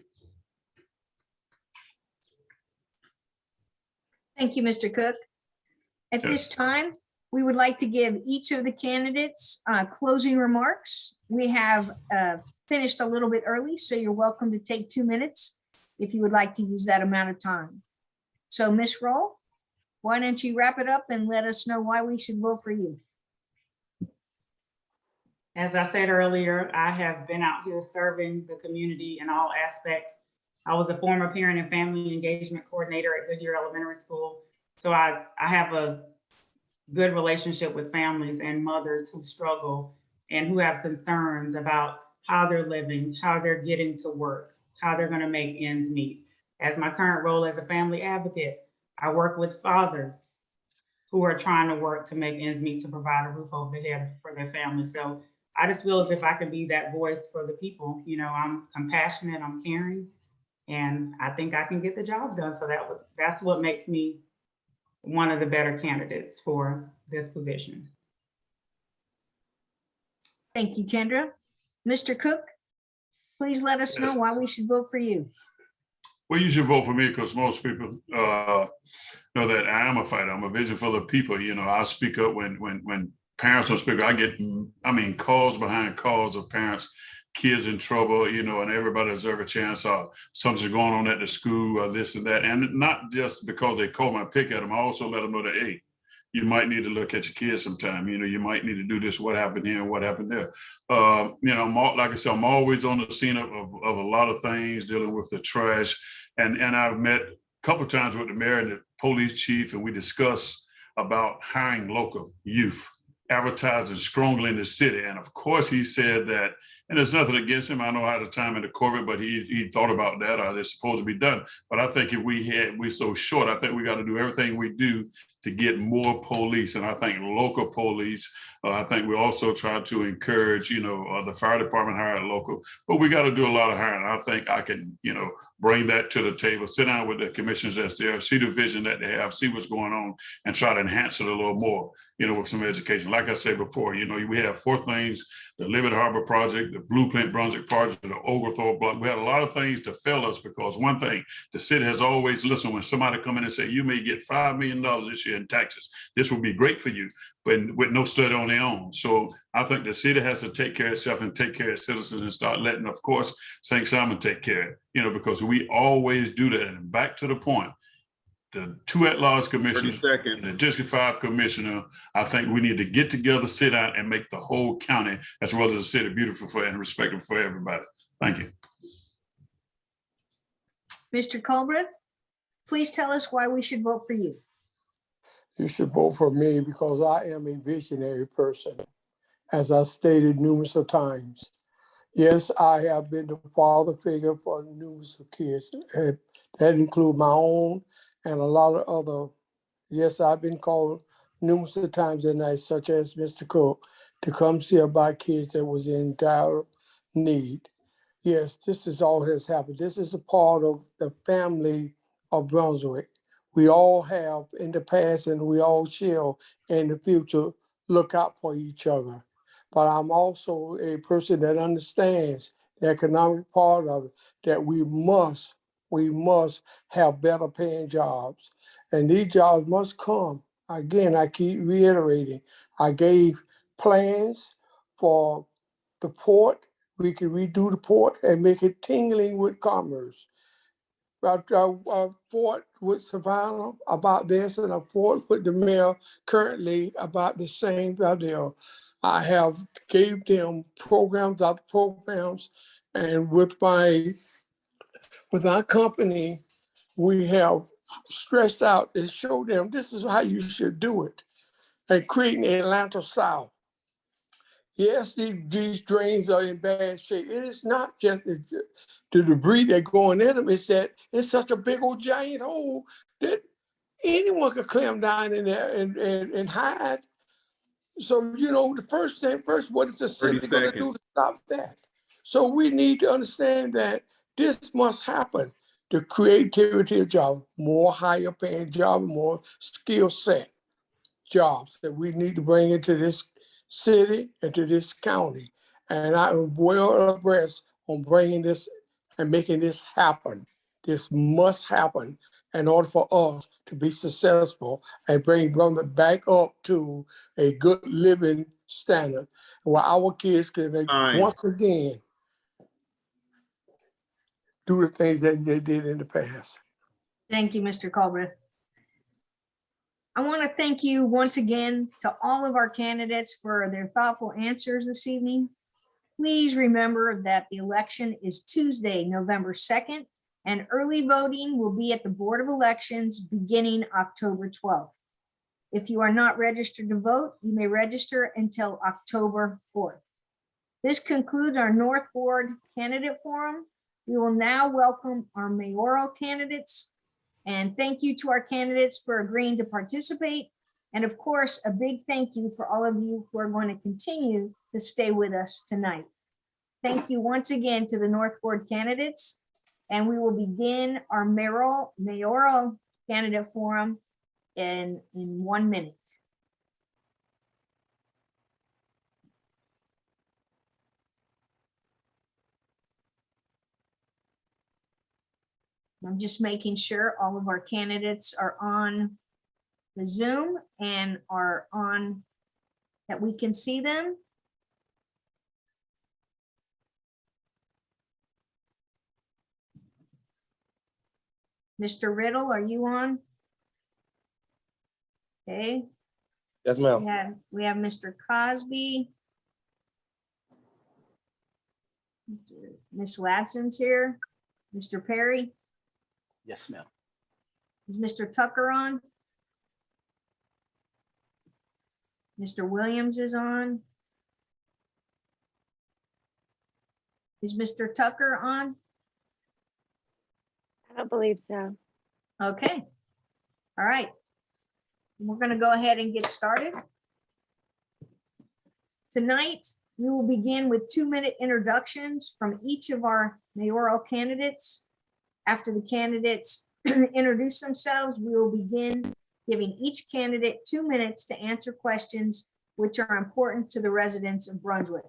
Thank you, Mr. Cook. At this time, we would like to give each of the candidates closing remarks. We have finished a little bit early, so you're welcome to take 2 minutes if you would like to use that amount of time. So Ms. Roll, why don't you wrap it up and let us know why we should vote for you? As I said earlier, I have been out here serving the community in all aspects. I was a former parent and family engagement coordinator at Goodyear Elementary School. So I have a good relationship with families and mothers who struggle and who have concerns about how they're living, how they're getting to work, how they're going to make ends meet. As my current role as a family advocate, I work with fathers who are trying to work to make ends meet to provide a roof over their head for their family. So I just feel as if I can be that voice for the people. I'm compassionate, I'm caring, and I think I can get the job done. So that's what makes me one of the better candidates for this position. Thank you, Kendra. Mr. Cook, please let us know why we should vote for you. Well, you should vote for me because most people know that I am a fighter. I'm a vision for the people. I speak up when parents don't speak. I get, calls behind calls of parents, kids in trouble, and everybody deserves a chance. Something's going on at the school, this and that. And not just because they call my pick at them, I also let them know that, hey, you might need to look at your kids sometime. You might need to do this, what happened here and what happened there. Like I said, I'm always on the scene of a lot of things dealing with the trash. And I've met a couple of times with the mayor and the police chief, and we discuss about hiring local youth, advertising strongly in the city. And of course, he said that, and there's nothing against him. I know how the time in the Corbin, but he thought about that, or it's supposed to be done. But I think if we're so short, I think we got to do everything we do to get more police. And I think local police, I think we also try to encourage, the fire department hire local, but we got to do a lot of hiring. I think I can, bring that to the table, sit down with the commissioners that's there, see the vision that they have, see what's going on, and try to enhance it a little more, with some education. Like I said before, we have 4 things: the Livable Harbor project, the Blueprint Brunswick project, the Oglethorpe block. We had a lot of things to fail us because one thing, the city has always listened when somebody come in and say, you may get $5 million this year in taxes. This will be great for you, but with no study on their own. So I think the city has to take care of itself and take care of its citizens and start letting, of course, St. Simon take care of it, because we always do that. And back to the point, the 2 at-large 30 commissioners and the seconds. District 5 commissioner, I think we need to get together, sit down and make the whole county as well as the city beautiful for and respectful for everybody. Thank you. Mr. Culbreth, please tell us why we should vote for you. You should vote for me because I am a visionary person, as I stated numerous of times. Yes, I have been the father figure for numerous of kids. And that include my own and a lot of other. Yes, I've been called numerous of times at night, such as Mr. Cook, to come see about kids that was in dire need. Yes, this is all that has happened. This is a part of the family of Brunswick. We all have in the past and we all shall in the future look out for each other. But I'm also a person that understands the economic part of it, that we must have better paying jobs. And these jobs must come. Again, I keep reiterating, I gave plans for the port. We can redo the port and make it tingling with commerce. I fought with Savannah about this, and I fought with the mayor currently about the same idea. I have gave them programs after programs, and with our company, we have stressed out and showed them this is how you should do it, and creating Atlanta South. Yes, these drains are in bad shape. It is not just the debris that going in them. It's that it's such a big old giant hole that anyone could climb down in there and hide. So, the first thing first, what is the 30 city going to do seconds. to stop that? So we need to understand that this must happen. The creativity of jobs, more higher paying jobs, more skill set jobs that we need to bring into this city and to this county. And I am well abreast on bringing this and making this happen. This must happen in order for us to be successful and bring Brunswick back up to a good living standard where our kids can Time. once again do the things that they did in the past. Thank you, Mr. Culbreth. I want to thank you once again to all of our candidates for their thoughtful answers this evening. Please remember that the election is Tuesday, November 2nd, and early voting will be at the Board of Elections beginning October 12th. If you are not registered to vote, you may register until October 4th. This concludes our North Ward Candidate Forum. We will now welcome our mayoral candidates. And thank you to our candidates for agreeing to participate. And of course, a big thank you for all of you who are going to continue to stay with us tonight. Thank you once again to the North Ward candidates. And we will begin our mayoral candidate forum in 1 minute. I'm just making sure all of our candidates are on the Zoom and are on, that we can see them. Mr. Riddle, are you on? Okay. Yes, ma'am. We have Mr. Cosby. Miss Latson's here. Mr. Perry. Yes, ma'am. Is Mr. Tucker on? Mr. Williams is on. Is Mr. Tucker on? I don't believe so. Okay. All right. We're going to go ahead and get started. Tonight, we will begin with 2-minute introductions from each of our mayoral candidates. After the candidates introduce themselves, we will begin giving each candidate 2 minutes to answer questions which are important to the residents of Brunswick.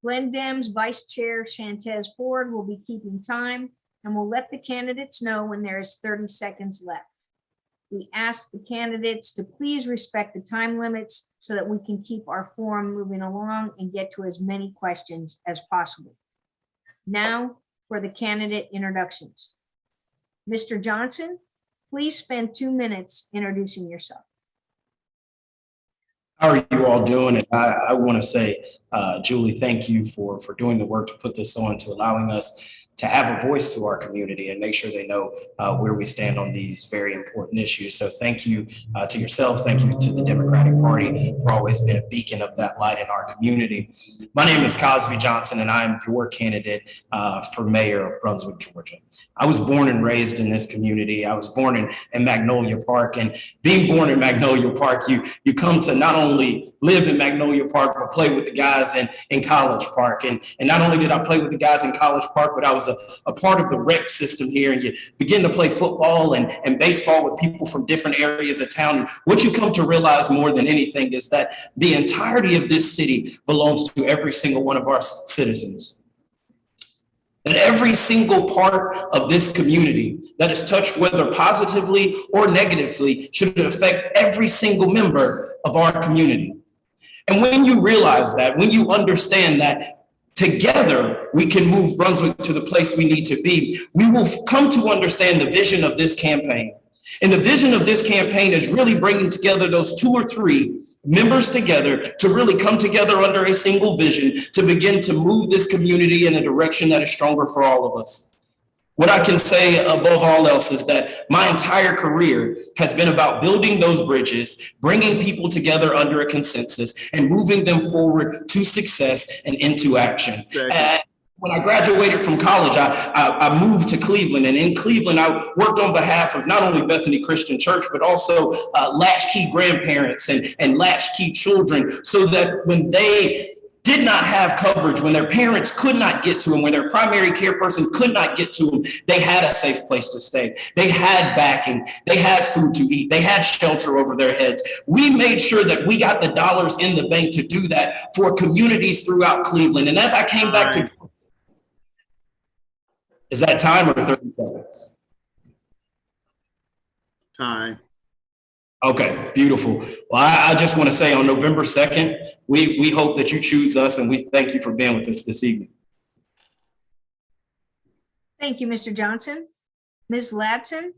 Glenn Dem's Vice Chair Shantez Ford will be keeping time and will let the candidates know when there is 30 seconds left. We ask the candidates to please respect the time limits so that we can keep our forum moving along and get to as many questions as possible. Now for the candidate introductions. Mr. Johnson, please spend 2 minutes introducing yourself. How are you all doing? And I want to say, Julie, thank you for doing the work to put this on, to allowing us to have a voice to our community and make sure they know where we stand on these very important issues. So thank you to yourself. Thank you to the Democratic Party for always being a beacon of that light in our community. My name is Cosby Johnson, and I'm your candidate for mayor of Brunswick, Georgia. I was born and raised in this community. I was born in Magnolia Park, and being born in Magnolia Park, you come to not only live in Magnolia Park, but play with the guys in College Park. And not only did I play with the guys in College Park, but I was a part of the rec system here, and you begin to play football and baseball with people from different areas of town. And what you come to realize more than anything is that the entirety of this city belongs to every single one of our citizens. That every single part of this community that is touched, whether positively or negatively, should affect every single member of our community. And when you realize that, when you understand that together we can move Brunswick to the place we need to be, we will come to understand the vision of this campaign. And the vision of this campaign is really bringing together those 2 or 3 members together to really come together under a single vision to begin to move this community in a direction that is stronger for all of us. What I can say above all else is that my entire career has been about building those bridges, bringing people together under a consensus, and moving them forward to success and into action. When I graduated from college, I moved to Cleveland, and in Cleveland, I worked on behalf of not only Bethany Christian Church, but also latchkey grandparents and latchkey children, so that when they did not have coverage, when their parents could not get to them, when their primary care person could not get to them, they had a safe place to stay. They had backing, they had food to eat, they had shelter over their heads. We made sure that we got the dollars in the bank to do that for communities throughout Cleveland. And as I came back to, is that time or 30 seconds? Time. Okay, beautiful. Well, I just want to say on November 2nd, we hope that you choose us, and we thank you for being with us this evening. Thank you, Mr. Johnson. Ms. Latson?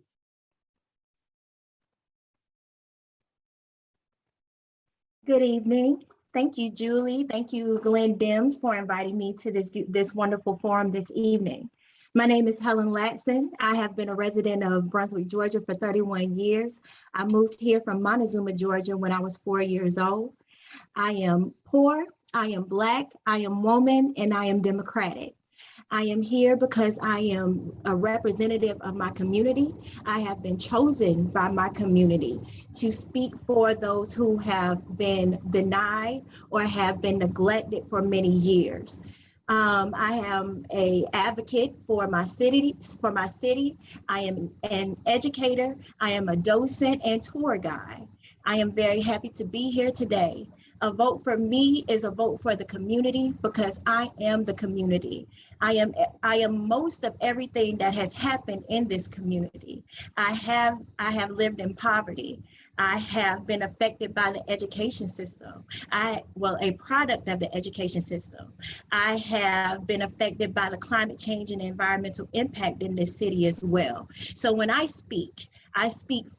Good evening. Thank you, Julie. Thank you, Glenn Dims, for inviting me to this wonderful forum this evening. My name is Helen Latson. I have been a resident of Brunswick, Georgia for 31 years. I moved here from Montezuma, Georgia when I was 4 years old. I am poor, I am Black, I am woman, and I am Democratic. I am here because I am a representative of my community. I have been chosen by my community to speak for those who have been denied or have been neglected for many years. I am an advocate for my city. I am an educator. I am a docent and tour guide. I am very happy to be here today. A vote for me is a vote for the community because I am the community. I am most of everything that has happened in this community. I have lived in poverty. I have been affected by the education system. A product of the education system. I have been affected by the climate change and environmental impact in this city as well. So when I speak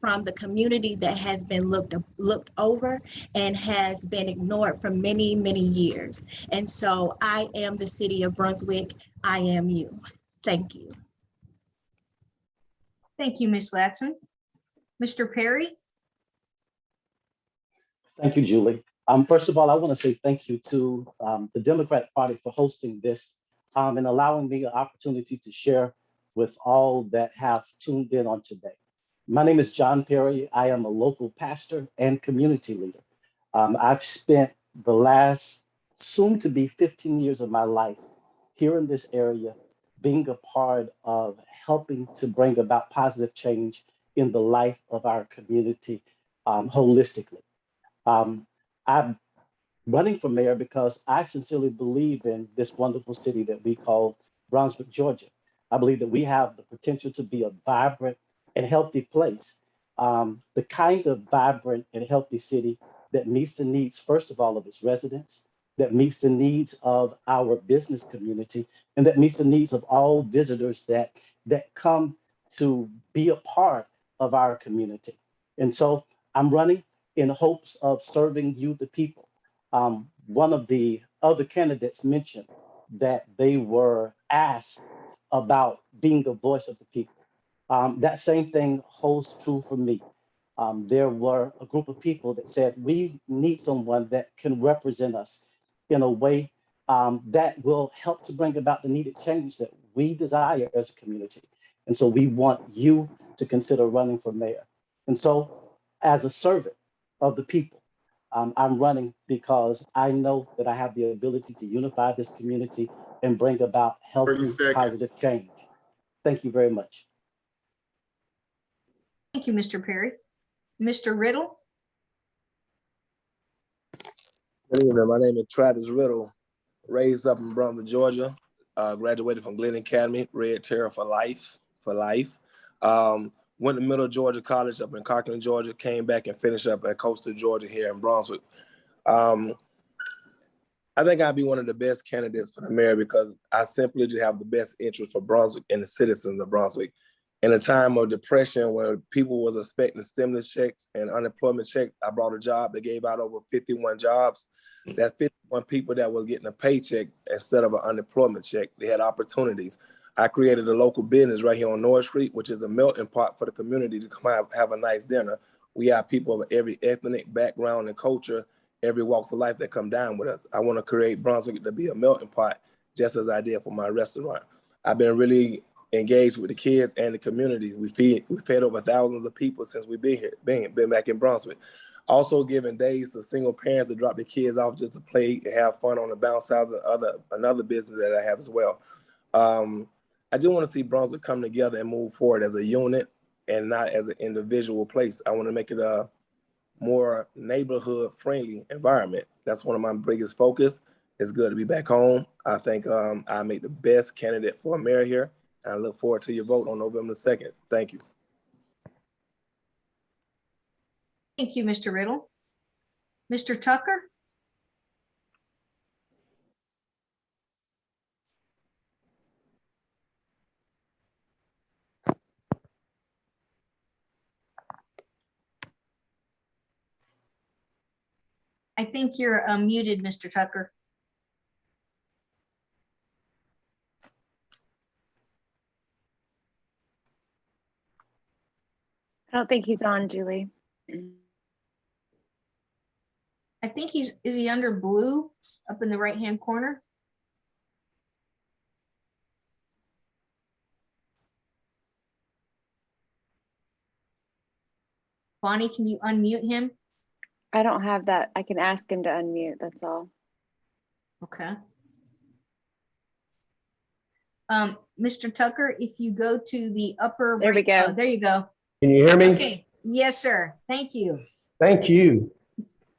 from the community that has been looked over and has been ignored for many, many years. And so I am the city of Brunswick. I am you. Thank you. Thank you, Ms. Latson. Mr. Perry? Thank you, Julie. First of all, I want to say thank you to the Democratic Party for hosting this and allowing me an opportunity to share with all that have tuned in on today. My name is John Perry. I am a local pastor and community leader. I've spent the last soon to be 15 years of my life here in this area, being a part of helping to bring about positive change in the life of our community holistically. I'm running for mayor because I sincerely believe in this wonderful city that we call Brunswick, Georgia. I believe that we have the potential to be a vibrant and healthy place, the kind of vibrant and healthy city that meets the needs, first of all, of its residents, that meets the needs of our business community, and that meets the needs of all visitors that come to be a part of our community. And so I'm running in hopes of serving you, the people. One of the other candidates mentioned that they were asked about being the voice of the people. That same thing holds true for me. There were a group of people that said, we need someone that can represent us in a way that will help to bring about the needed change that we desire as a community. And so we want you to consider running for mayor. And so as a servant of the people, I'm running because I know that I have the ability to unify this community and bring about 30 healthy, seconds. positive change. Thank you very much. Thank you, Mr. Perry. Mr. Riddle? Good evening. My name is Travis Riddle, raised up in Brunswick, Georgia, graduated from Glenn Academy, Red Terror for life. Went to Middle Georgia College up in Cochran, Georgia, came back and finished up at Coastal Georgia here in Brunswick. I think I'd be one of the best candidates for the mayor because I simply just have the best interest for Brunswick and the citizens of Brunswick. In a time of depression where people was expecting stimulus checks and unemployment checks, I brought a job that gave out over 51 jobs. That's 51 people that was getting a paycheck instead of an unemployment check. They had opportunities. I created a local business right here on North Street, which is a melting pot for the community to come have a nice dinner. We have people of every ethnic background and culture, every walks of life that come down with us. I want to create Brunswick to be a melting pot, just as I did for my restaurant. I've been really engaged with the kids and the communities. We fed over thousands of people since we've been here, been back in Brunswick. Also giving days to single parents to drop their kids off just to play and have fun on the bounce house and another business that I have as well. I do want to see Brunswick come together and move forward as a unit and not as an individual place. I want to make it a more neighborhood friendly environment. That's one of my biggest focus. It's good to be back home. I think I make the best candidate for mayor here. And I look forward to your vote on November 2nd. Thank you. Thank you, Mr. Riddle. Mr. Tucker? I think you're muted, Mr. Tucker. I don't think he's on, Julie. I think is he under blue up in the right-hand corner? Bonnie, can you unmute him? I don't have that. I can ask him to unmute, that's all. Okay. Mr. Tucker, if you go to the upper There we right- go. oh, there you go. Can you hear me? Okay. Yes, sir. Thank you. Thank you.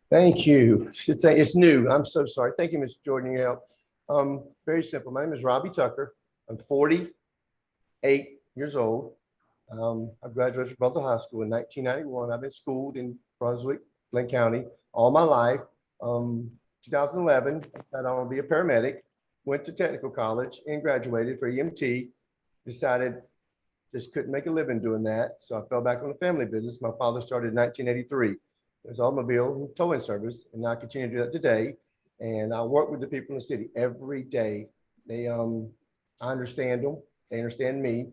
Thank you. It's new. I'm so sorry. Thank you, Mr. Jordan. Your help. Very simple. My name is Robbie Tucker. I'm 48 years old. I graduated from Brunswick High School in 1991. I've been schooled in Brunswick, Glenn County all my life. 2011, I decided I want to be a paramedic. Went to technical college and graduated for EMT. Decided just couldn't make a living doing that. So I fell back on the family business. My father started in 1983. There's automobile and towing service, and I continue to do that today. And I work with the people in the city every day. They, I understand them. They understand me.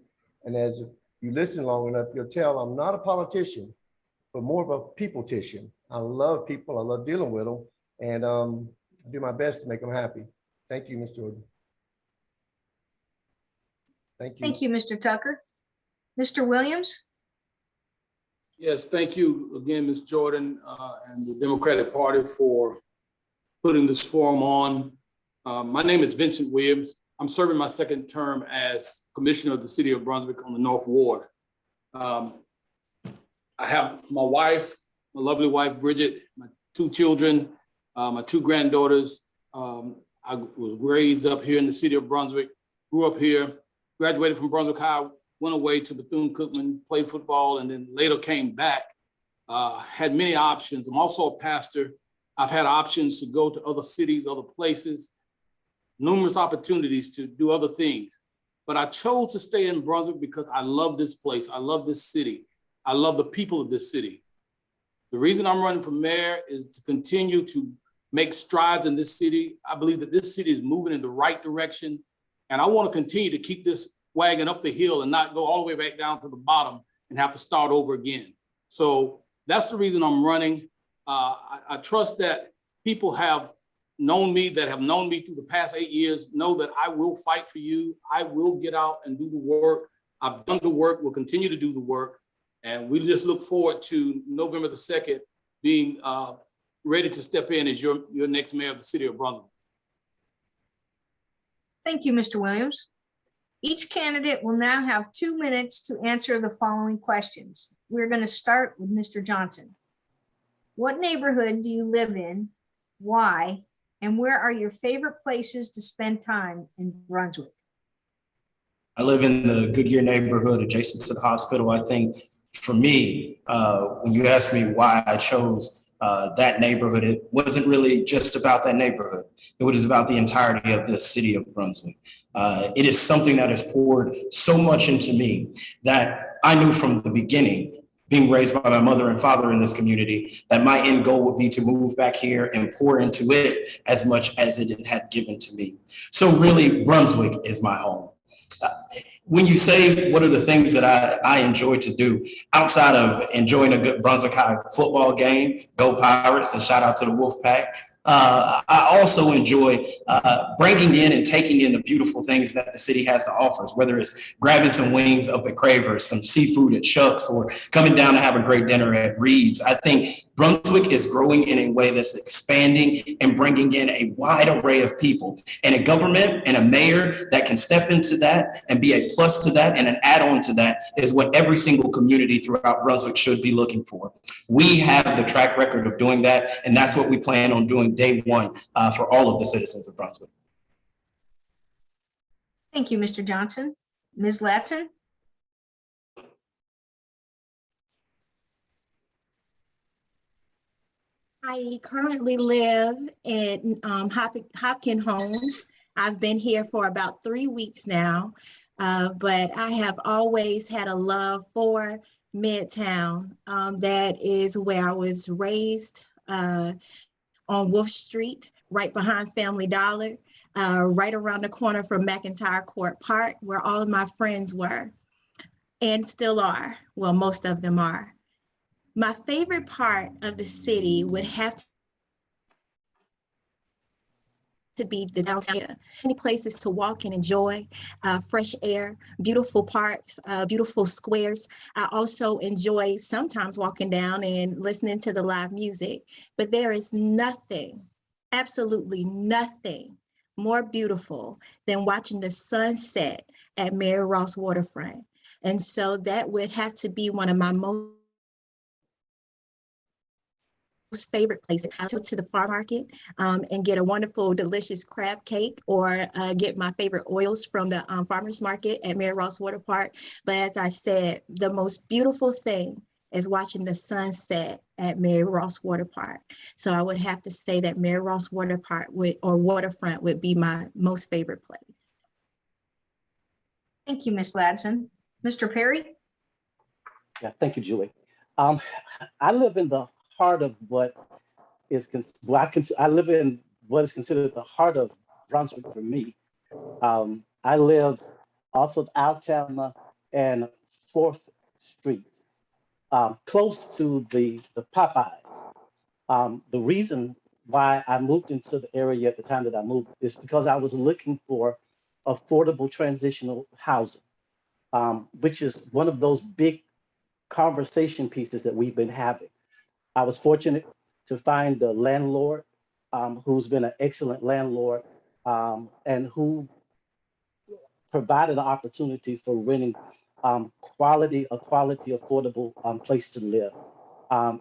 And as you listen long enough, you'll tell I'm not a politician, but more of a people-tician. I love people. I love dealing with them, and I do my best to make them happy. Thank you, Ms. Jordan. Thank you. Thank you, Mr. Tucker. Mr. Williams? Yes, thank you again, Ms. Jordan, and the Democratic Party for putting this forum on. My name is Vincent Williams. I'm serving my second term as Commissioner of the City of Brunswick on the North Ward. I have my wife, my lovely wife, Bridget, my two children, my two granddaughters. I was raised up here in the city of Brunswick, grew up here, graduated from Brunswick High, went away to Bethune-Cookman, played football, and then later came back. Had many options. I'm also a pastor. I've had options to go to other cities, other places, numerous opportunities to do other things. But I chose to stay in Brunswick because I love this place. I love this city. I love the people of this city. The reason I'm running for mayor is to continue to make strides in this city. I believe that this city is moving in the right direction. And I want to continue to keep this wagon up the hill and not go all the way back down to the bottom and have to start over again. So that's the reason I'm running. I trust that people have known me, that have known me through the past 8 years, know that I will fight for you. I will get out and do the work. I've done the work, will continue to do the work. And we just look forward to November the 2nd being ready to step in as your next mayor of the city of Brunswick. Thank you, Mr. Williams. Each candidate will now have 2 minutes to answer the following questions. We're going to start with Mr. Johnson. What neighborhood do you live in? Why? And where are your favorite places to spend time in Brunswick? I live in the Goodyear neighborhood adjacent to the hospital. I think for me, when you ask me why I chose that neighborhood, it wasn't really just about that neighborhood. It was about the entirety of the city of Brunswick. It is something that has poured so much into me that I knew from the beginning, being raised by my mother and father in this community, that my end goal would be to move back here and pour into it as much as it had given to me. So really, Brunswick is my home. When you say what are the things that I enjoy to do outside of enjoying a good Brunswick High football game, go Pirates, and shout out to the Wolfpack. I also enjoy bringing in and taking in the beautiful things that the city has to offer, whether it's grabbing some wings up at Craver's, some seafood at Shucks, or coming down to have a great dinner at Reed's. I think Brunswick is growing in a way that's expanding and bringing in a wide array of people, and a government and a mayor that can step into that and be a plus to that and an add-on to that is what every single community throughout Brunswick should be looking for. We have the track record of doing that, and that's what we plan on doing day one for all of the citizens of Brunswick. Thank you, Mr. Johnson. Ms. Latson? I currently live in Hopkins Homes. I've been here for about 3 weeks now, but I have always had a love for Midtown. That is where I was raised, on Wolf Street, right behind Family Dollar, right around the corner from McIntyre Court Park, where all of my friends were and still are. Well, most of them are. My favorite part of the city would have to be the downtown. Many places to walk and enjoy, fresh air, beautiful parks, beautiful squares. I also enjoy sometimes walking down and listening to the live music, but there is nothing, absolutely nothing more beautiful than watching the sunset at Mary Ross Waterfront. And so that would have to be one of my most favorite places. I go to the farm market and get a wonderful, delicious crab cake, or get my favorite oils from the farmers market at Mary Ross Water Park. But as I said, the most beautiful thing is watching the sunset at Mary Ross Water Park. So I would have to say that Mary Ross Water Park or Waterfront would be my most favorite place. Thank you, Ms. Latson. Mr. Perry? Yeah, thank you, Julie. I live in the heart of what is, I live in what is considered the heart of Brunswick for me. I live off of Altama and 4th Street, close to the Popeyes. The reason why I moved into the area at the time that I moved is because I was looking for affordable transitional housing, which is one of those big conversation pieces that we've been having. I was fortunate to find a landlord who's been an excellent landlord and who provided an opportunity for renting a quality, affordable place to live.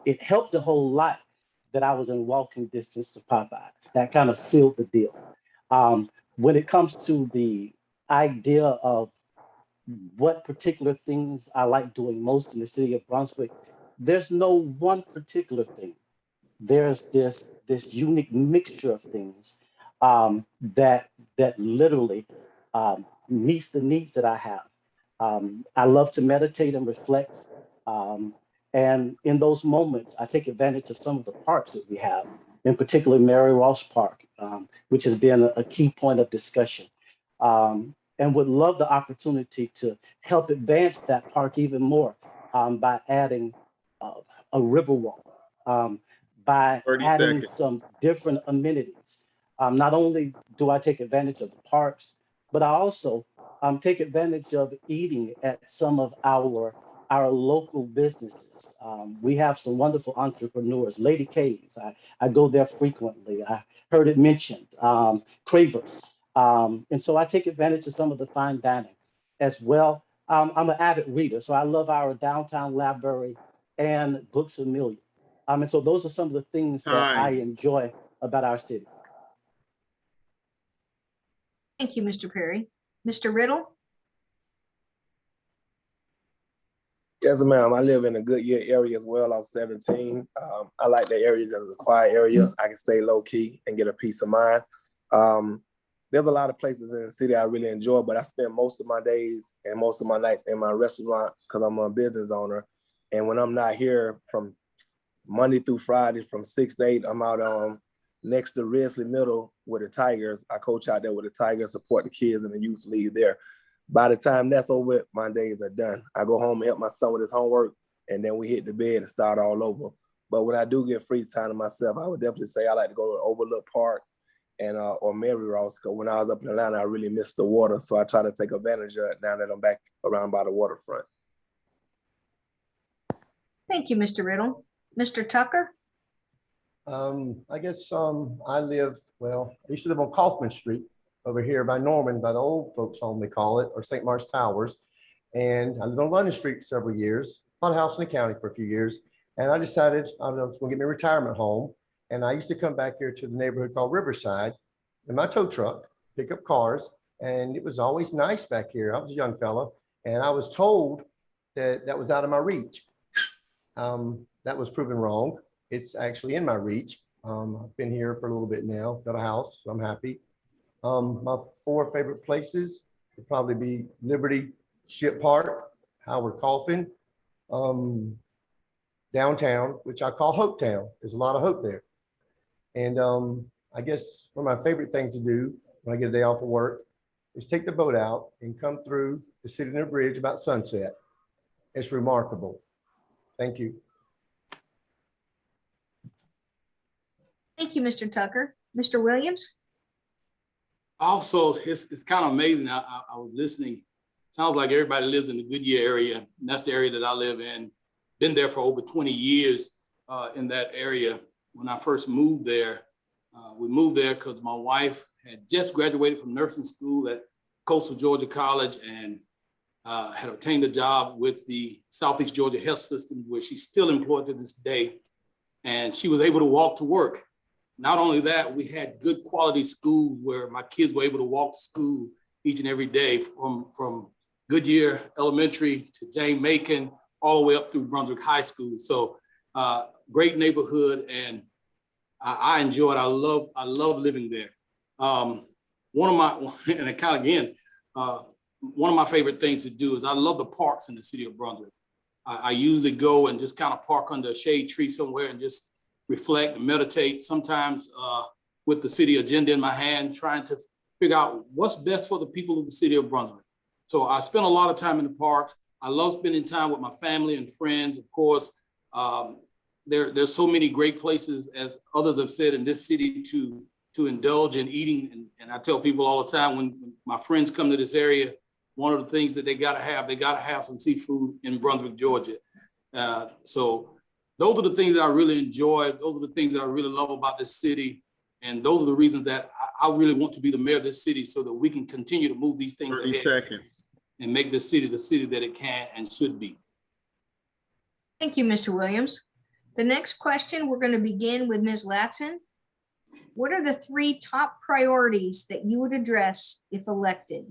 It helped a whole lot that I was in walking distance to Popeyes. That kind of sealed the deal. When it comes to the idea of what particular things I like doing most in the city of Brunswick, there's no one particular thing. There's this unique mixture of things that literally meets the needs that I have. I love to meditate and reflect. And in those moments, I take advantage of some of the parks that we have, in particular Mary Ross Park, which has been a key point of discussion. And would love the opportunity to help advance that park even more by adding a river walk, by 30 adding seconds. some different amenities. Not only do I take advantage of the parks, but I also take advantage of eating at some of our local businesses. We have some wonderful entrepreneurs, Lady K's. I go there frequently. I heard it mentioned, Cravers. And so I take advantage of some of the fine dining as well. I'm an avid reader, so I love our downtown library and Books A Million. And so those are some of the things that I enjoy about our city. Thank you, Mr. Perry. Mr. Riddle? Yes, ma'am. I live in a Goodyear area as well. I'm 17. I like the area because it's a quiet area. I can stay low key and get a peace of mind. There's a lot of places in the city I really enjoy, but I spend most of my days and most of my nights in my restaurant because I'm a business owner. And when I'm not here from Monday through Friday from 6 to 8, I'm out next to Risley Middle with the Tigers. I coach out there with the Tigers, support the kids and the youth league there. By the time that's over with, my days are done. I go home and help my son with his homework, and then we hit the bed and start all over. But when I do get free time to myself, I would definitely say I like to go to Overlook Park and or Mary Ross, because when I was up in Atlanta, I really missed the water. So I try to take advantage of it now that I'm back around by the waterfront. Thank you, Mr. Riddle. Mr. Tucker? I guess I live, well, I used to live on Kaufman Street over here by Norman, by the old folks home, they call it, or St. Mark's Towers. And I lived on London Street for several years, bought a house in the county for a few years. And I decided I was going to get me a retirement home. And I used to come back here to the neighborhood called Riverside in my tow truck, pick up cars. And it was always nice back here. I was a young fella, and I was told that that was out of my reach. That was proven wrong. It's actually in my reach. I've been here for a little bit now, got a house, so I'm happy. My 4 favorite places would probably be Liberty Ship Park, Howard Coffin, downtown, which I call Hope Town. There's a lot of hope there. And I guess one of my favorite things to do when I get a day off of work is take the boat out and come through the City Center Bridge about sunset. It's remarkable. Thank you. Thank you, Mr. Tucker. Mr. Williams? Also, it's kind of amazing. I was listening. Sounds like everybody lives in the Goodyear area. And that's the area that I live in. Been there for over 20 years in that area. When I first moved there, we moved there because my wife had just graduated from nursing school at Coastal Georgia College and had obtained a job with the Southeast Georgia Health System, where she's still employed to this day. And she was able to walk to work. Not only that, we had good quality schools where my kids were able to walk to school each and every day from Goodyear Elementary to Jane Macon, all the way up through Brunswick High School. So great neighborhood, and I enjoy it. I love living there. One of my favorite things to do is I love the parks in the city of Brunswick. I usually go and just kind of park under a shade tree somewhere and just reflect and meditate, sometimes with the city agenda in my hand, trying to figure out what's best for the people of the city of Brunswick. So I spend a lot of time in the parks. I love spending time with my family and friends. Of course, there's so many great places, as others have said, in this city to indulge in eating. And I tell people all the time, when my friends come to this area, one of the things that they gotta have some seafood in Brunswick, Georgia. So those are the things that I really enjoy. Those are the things that I really love about this city. And those are the reasons that I really want to be the mayor of this city, so that we can continue to move these things 30 ahead seconds. and make this city the city that it can and should be. Thank you, Mr. Williams. The next question, we're going to begin with Ms. Latson. What are the 3 top priorities that you would address if elected?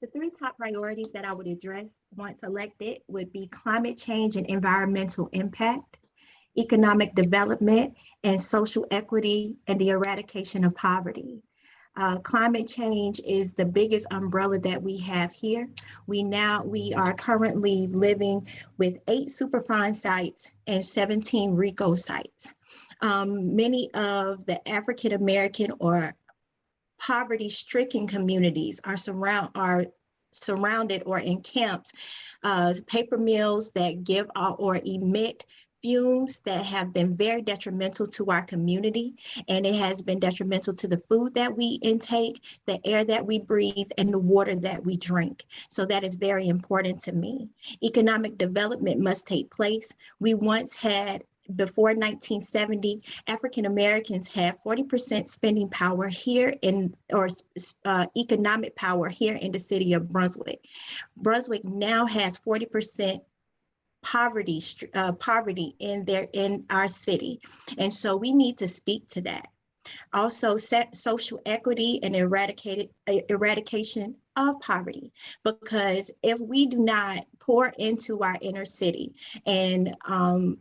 The 3 top priorities that I would address once elected would be climate change and environmental impact, economic development, and social equity, and the eradication of poverty. Climate change is the biggest umbrella that we have here. We are currently living with 8 Superfund sites and 17 RICO sites. Many of the African American or poverty-stricken communities are surrounded or encamped paper mills that give or emit fumes that have been very detrimental to our community, and it has been detrimental to the food that we intake, the air that we breathe, and the water that we drink. So that is very important to me. Economic development must take place. We once had, before 1970, African Americans had 40% spending power here economic power here in the city of Brunswick. Brunswick now has 40% poverty in our city. And so we need to speak to that. Also, set social equity and eradication of poverty, because if we do not pour into our inner city and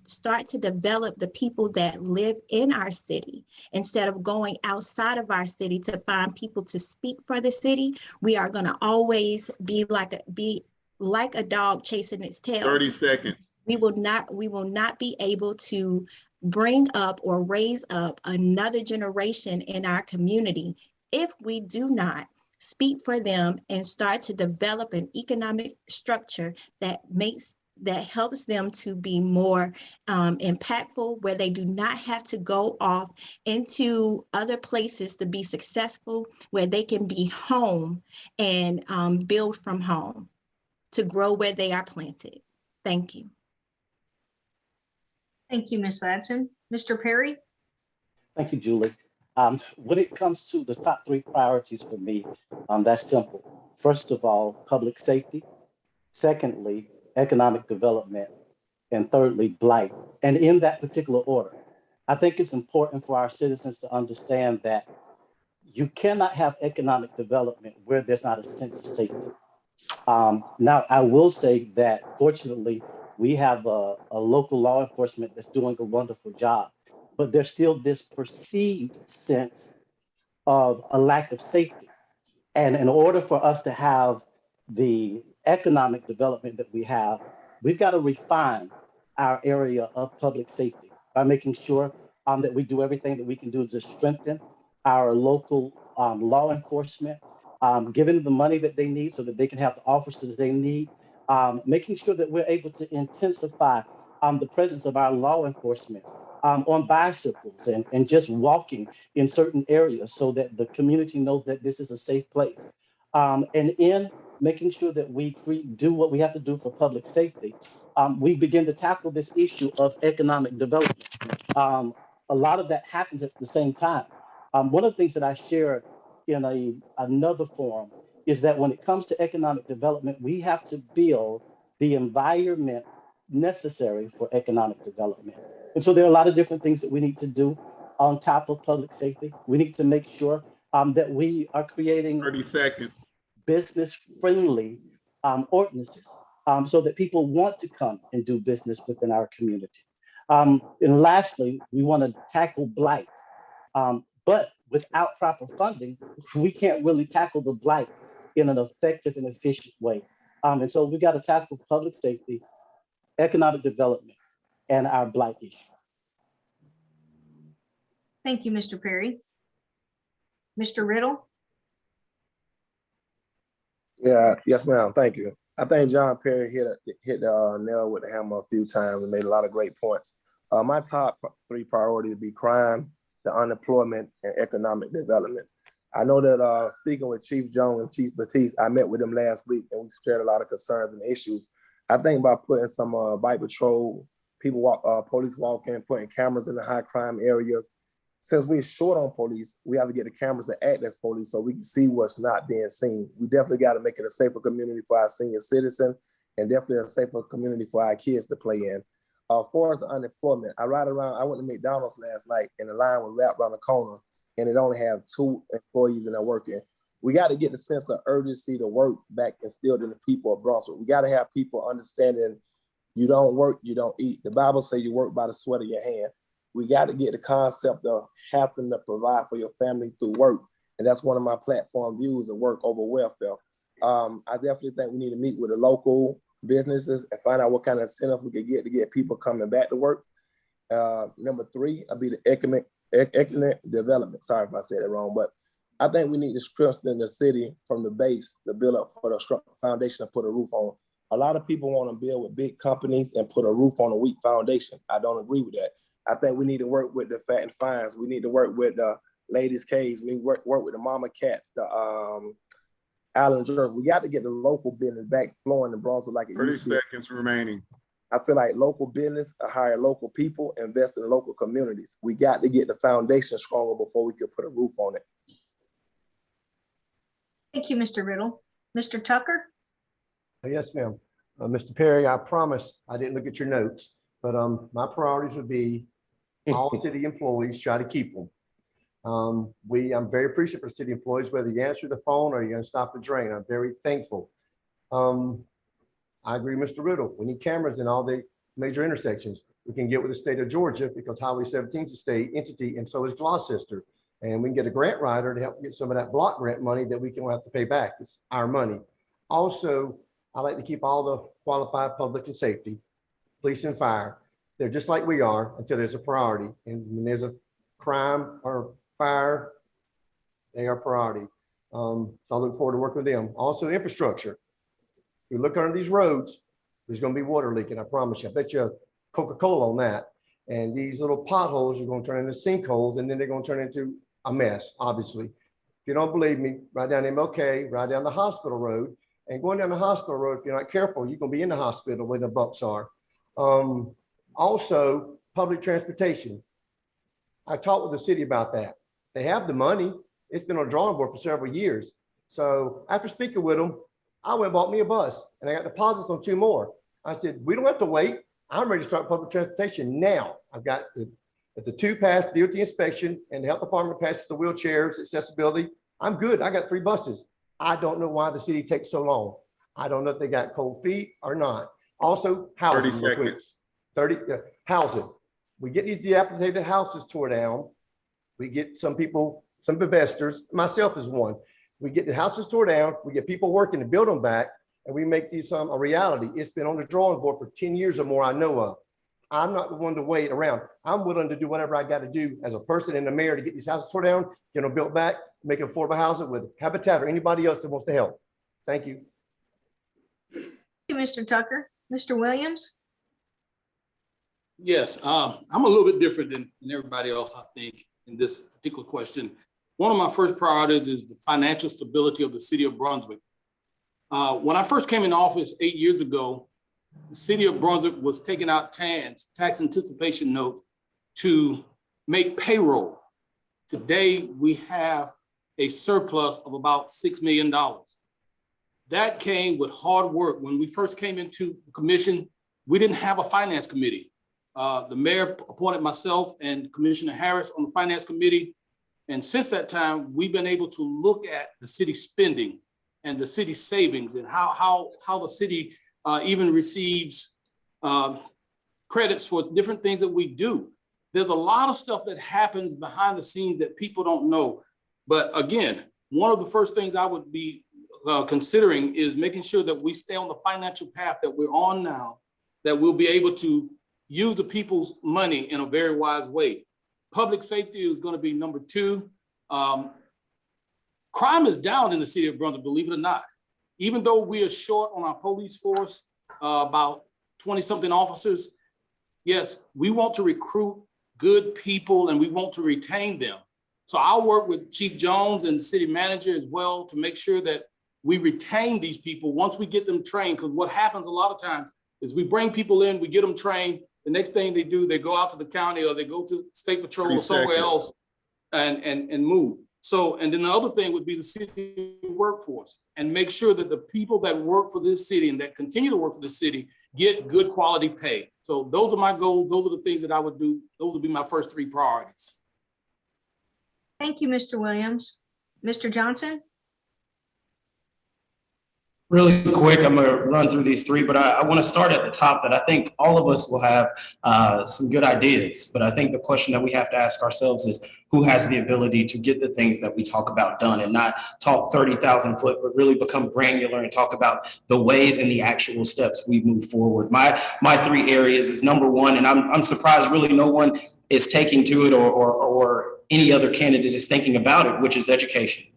start to develop the people that live in our city, instead of going outside of our city to find people to speak for the city, we are going to always be like a dog chasing its tail. 30 seconds. We will not be able to bring up or raise up another generation in our community if we do not speak for them and start to develop an economic structure that helps them to be more impactful, where they do not have to go off into other places to be successful, where they can be home and build from home to grow where they are planted. Thank you. Thank you, Ms. Latson. Mr. Perry? Thank you, Julie. When it comes to the top 3 priorities for me, that's simple. First of all, public safety. Secondly, economic development. And thirdly, blight. And in that particular order, I think it's important for our citizens to understand that you cannot have economic development where there's not a sense of safety. Now, I will say that fortunately, we have a local law enforcement that's doing a wonderful job, but there's still this perceived sense of a lack of safety. And in order for us to have the economic development that we have, we've got to refine our area of public safety by making sure that we do everything that we can do to strengthen our local law enforcement, giving them the money that they need so that they can have the officers they need, making sure that we're able to intensify the presence of our law enforcement on bicycles and just walking in certain areas so that the community knows that this is a safe place. And in making sure that we do what we have to do for public safety, we begin to tackle this issue of economic development. A lot of that happens at the same time. One of the things that I shared in another forum is that when it comes to economic development, we have to build the environment necessary for economic development. And so there are a lot of different things that we need to do on top of public safety. We need to make sure that we are creating 30 seconds. business-friendly ordinances so that people want to come and do business within our community. And lastly, we want to tackle blight. But without proper funding, we can't really tackle the blight in an effective and efficient way. And so we got to tackle public safety, economic development, and our blight issue. Thank you, Mr. Perry. Mr. Riddle? Yeah, yes, ma'am. Thank you. I think John Perry hit the nail with the hammer a few times and made a lot of great points. My top 3 priorities would be crime, the unemployment, and economic development. I know that speaking with Chief Jones and Chief Batiste, I met with them last week and we shared a lot of concerns and issues. I think by putting some bike patrol, police walking, putting cameras in the high crime areas. Since we're short on police, we have to get the cameras to act as police so we can see what's not being seen. We definitely got to make it a safer community for our senior citizens and definitely a safer community for our kids to play in. As far as the unemployment, I went to McDonald's last night and the line was wrapped around the corner and it only have 2 employees in there working. We got to get the sense of urgency to work back instilled in the people of Brunswick. We got to have people understanding you don't work, you don't eat. The Bible says you work by the sweat of your hand. We got to get the concept of having to provide for your family through work. And that's one of my platform views of work over welfare. I definitely think we need to meet with the local businesses and find out what kind of incentive we could get to get people coming back to work. Number 3, would be the economic development. Sorry if I said it wrong, but I think we need to strengthen the city from the base to build up for the foundation to put a roof on. A lot of people want to build with big companies and put a roof on a weak foundation. I don't agree with that. I think we need to work with the Fat and Fines. We need to work with the Ladies' Caves. We work with the Mama Cats, the Island Jerk. We got to get the local business back flowing in Brunswick like it 30 used to. seconds remaining. I feel like local business, hire local people, invest in local communities. We got to get the foundation stronger before we could put a roof on it. Thank you, Mr. Riddle. Mr. Tucker? Yes, ma'am. Mr. Perry, I promise I didn't look at your notes, but my priorities would be all city employees, try to keep them. I'm very appreciative for city employees, whether you answer the phone or you're going to stop the drain. I'm very thankful. I agree, Mr. Riddle. We need cameras in all the major intersections. We can get with the state of Georgia because Highway 17 is a state entity and so is Gloucester. And we can get a grant writer to help get some of that block grant money that we can have to pay back. It's our money. Also, I like to keep all the qualified public and safety, police and fire. They're just like we are until there's a priority. And when there's a crime or fire, they are priority. So I look forward to working with them. Also, infrastructure. If you look under these roads, there's going to be water leaking. I promise you. I bet you Coca-Cola on that. And these little potholes are going to turn into sinkholes, and then they're going to turn into a mess, obviously. If you don't believe me, ride down MLK, ride down the hospital road. And going down the hospital road, if you're not careful, you're going to be in the hospital where the bucks are. Also, public transportation. I talked with the city about that. They have the money. It's been on the drawing board for several years. So after speaking with them, I went and bought me a bus, and I got deposits on 2 more. I said, we don't have to wait. I'm ready to start public transportation now. I've got the 2 pass DOT inspection, and the health department passes the wheelchairs, accessibility. I'm good. I got 3 buses. I don't know why the city takes so long. I don't know if they got cold feet or not. Also, housing. 30 seconds. Housing. We get these dilapidated houses tore down. We get some people, some investors, myself is one. We get the houses tore down. We get people working to build them back, and we make these a reality. It's been on the drawing board for 10 years or more I know of. I'm not the one to wait around. I'm willing to do whatever I got to do as a person and the mayor to get these houses tore down, get them built back, make affordable housing with Habitat or anybody else that wants to help. Thank you. Thank you, Mr. Tucker. Mr. Williams? Yes, I'm a little bit different than everybody else, I think, in this particular question. One of my first priorities is the financial stability of the city of Brunswick. When I first came in office 8 years ago, the city of Brunswick was taking out TANs, tax anticipation notes, to make payroll. Today, we have a surplus of about $6 million. That came with hard work. When we first came into the commission, we didn't have a finance committee. The mayor appointed myself and Commissioner Harris on the finance committee. And since that time, we've been able to look at the city spending and the city savings and how the city even receives credits for different things that we do. There's a lot of stuff that happens behind the scenes that people don't know. But again, one of the first things I would be considering is making sure that we stay on the financial path that we're on now, that we'll be able to use the people's money in a very wise way. Public safety is going to be number 2. Crime is down in the city of Brunswick, believe it or not. Even though we are short on our police force, about 20-something officers, yes, we want to recruit good people and we want to retain them. So I'll work with Chief Jones and the city manager as well to make sure that we retain these people once we get them trained. Because what happens a lot of times is we bring people in, we get them trained. The next thing they do, they go out to the county or they go to state patrol or somewhere else and move. So, and then the other thing would be the city workforce and make sure that the people that work for this city and that continue to work for the city get good quality pay. So those are my goals. Those are the things that I would do. Those would be my first 3 priorities. Thank you, Mr. Williams. Mr. Johnson? Really quick, I'm gonna run through these three, but I want to start at the top that I think all of us will have some good ideas. But I think the question that we have to ask ourselves is who has the ability to get the things that we talk about done and not talk 30,000 foot, but really become granular and talk about the ways and the actual steps we move forward. My three areas is number one, and I'm surprised really no one is taking to it or any other candidate is thinking about it, which is education.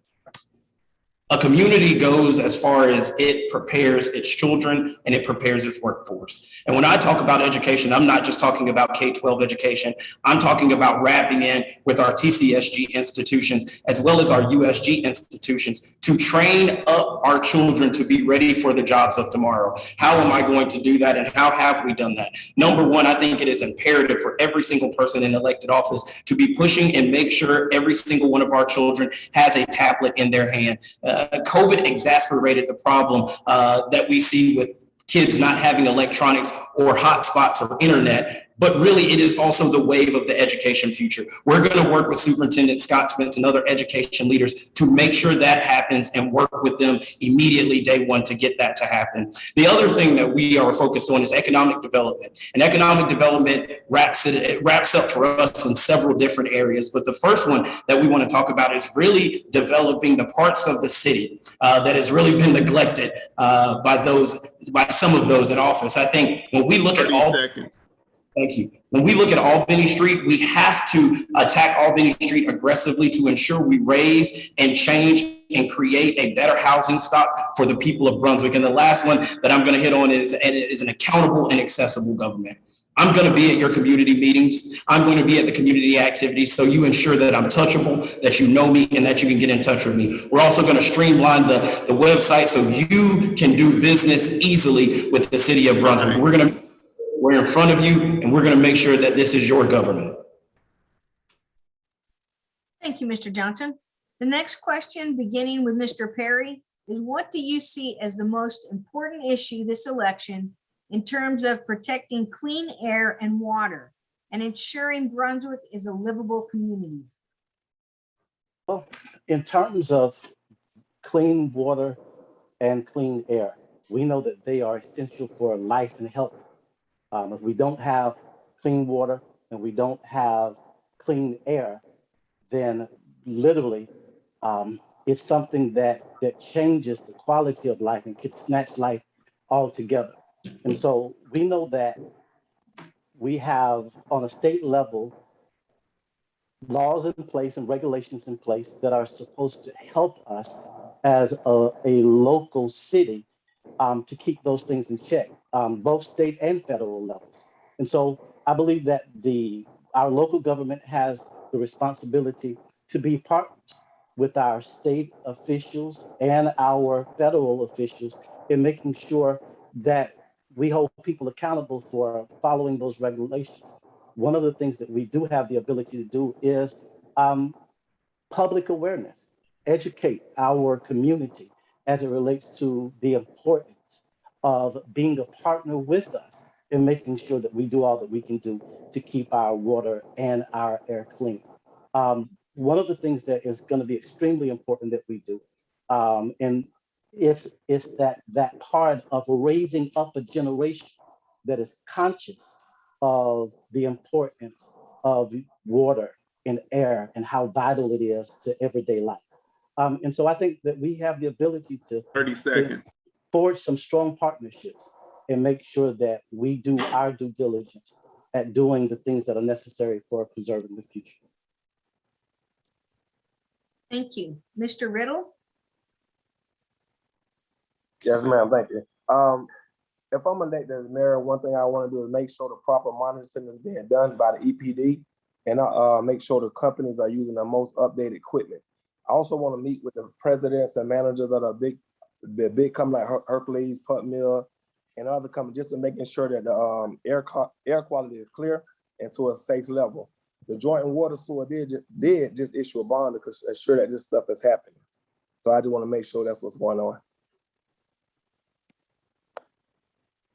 A community goes as far as it prepares its children and it prepares its workforce. And when I talk about education, I'm not just talking about K-12 education. I'm talking about wrapping in with our TCSG institutions as well as our USG institutions to train up our children to be ready for the jobs of tomorrow. How am I going to do that and how have we done that? Number one, I think it is imperative for every single person in elected office to be pushing and make sure every single one of our children has a tablet in their hand. COVID exacerbated the problem that we see with kids not having electronics or hotspots or internet, but really it is also the wave of the education future. We're going to work with Superintendent Scott Spence and other education leaders to make sure that happens and work with them immediately day one to get that to happen. The other thing that we are focused on is economic development. And economic development wraps up for us in several different areas. But the first one that we want to talk about is really developing the parts of the city that has really been neglected by some of those in office. I think when we look at all seconds. Thank you. When we look at Albany Street, we have to attack Albany Street aggressively to ensure we raise and change and create a better housing stock for the people of Brunswick. And the last one that I'm going to hit on is an accountable and accessible government. I'm going to be at your community meetings. I'm going to be at the community activities so you ensure that I'm touchable, that you know me, and that you can get in touch with me. We're also going to streamline the website so you can do business easily with the city of Brunswick. We're in front of you, and we're going to make sure that this is your government. Thank you, Mr. Johnson. The next question, beginning with Mr. Perry, is what do you see as the most important issue this election in terms of protecting clean air and water and ensuring Brunswick is a livable community? Well, in terms of clean water and clean air, we know that they are essential for life and health. If we don't have clean water and we don't have clean air, then literally it's something that changes the quality of life and could snatch life altogether. And so we know that we have on a state level laws in place and regulations in place that are supposed to help us as a local city to keep those things in check, both state and federal levels. And so I believe that our local government has the responsibility to be partners with our state officials and our federal officials in making sure that we hold people accountable for following those regulations. One of the things that we do have the ability to do is public awareness, educate our community as it relates to the importance of being a partner with us in making sure that we do all that we can do to keep our water and our air clean. One of the things that is going to be extremely important that we do, and it's that part of raising up a generation that is conscious of the importance of water and air and how vital it is to everyday life. And so I think that we have the ability to 30 seconds. Forge some strong partnerships and make sure that we do our due diligence at doing the things that are necessary for preserving the future. Thank you. Mr. Riddle? Yes, ma'am. Thank you. If I'm elected as mayor, one thing I want to do is make sure the proper monitoring is being done by the EPD and make sure the companies are using the most updated equipment. I also want to meet with the presidents and managers of the big companies like Hercules, Putt Mill, and other companies, just to making sure that the air quality is clear and to a safe level. The Joint and Water Sewer did just issue a bond to ensure that this stuff is happening. So I just want to make sure that's what's going on.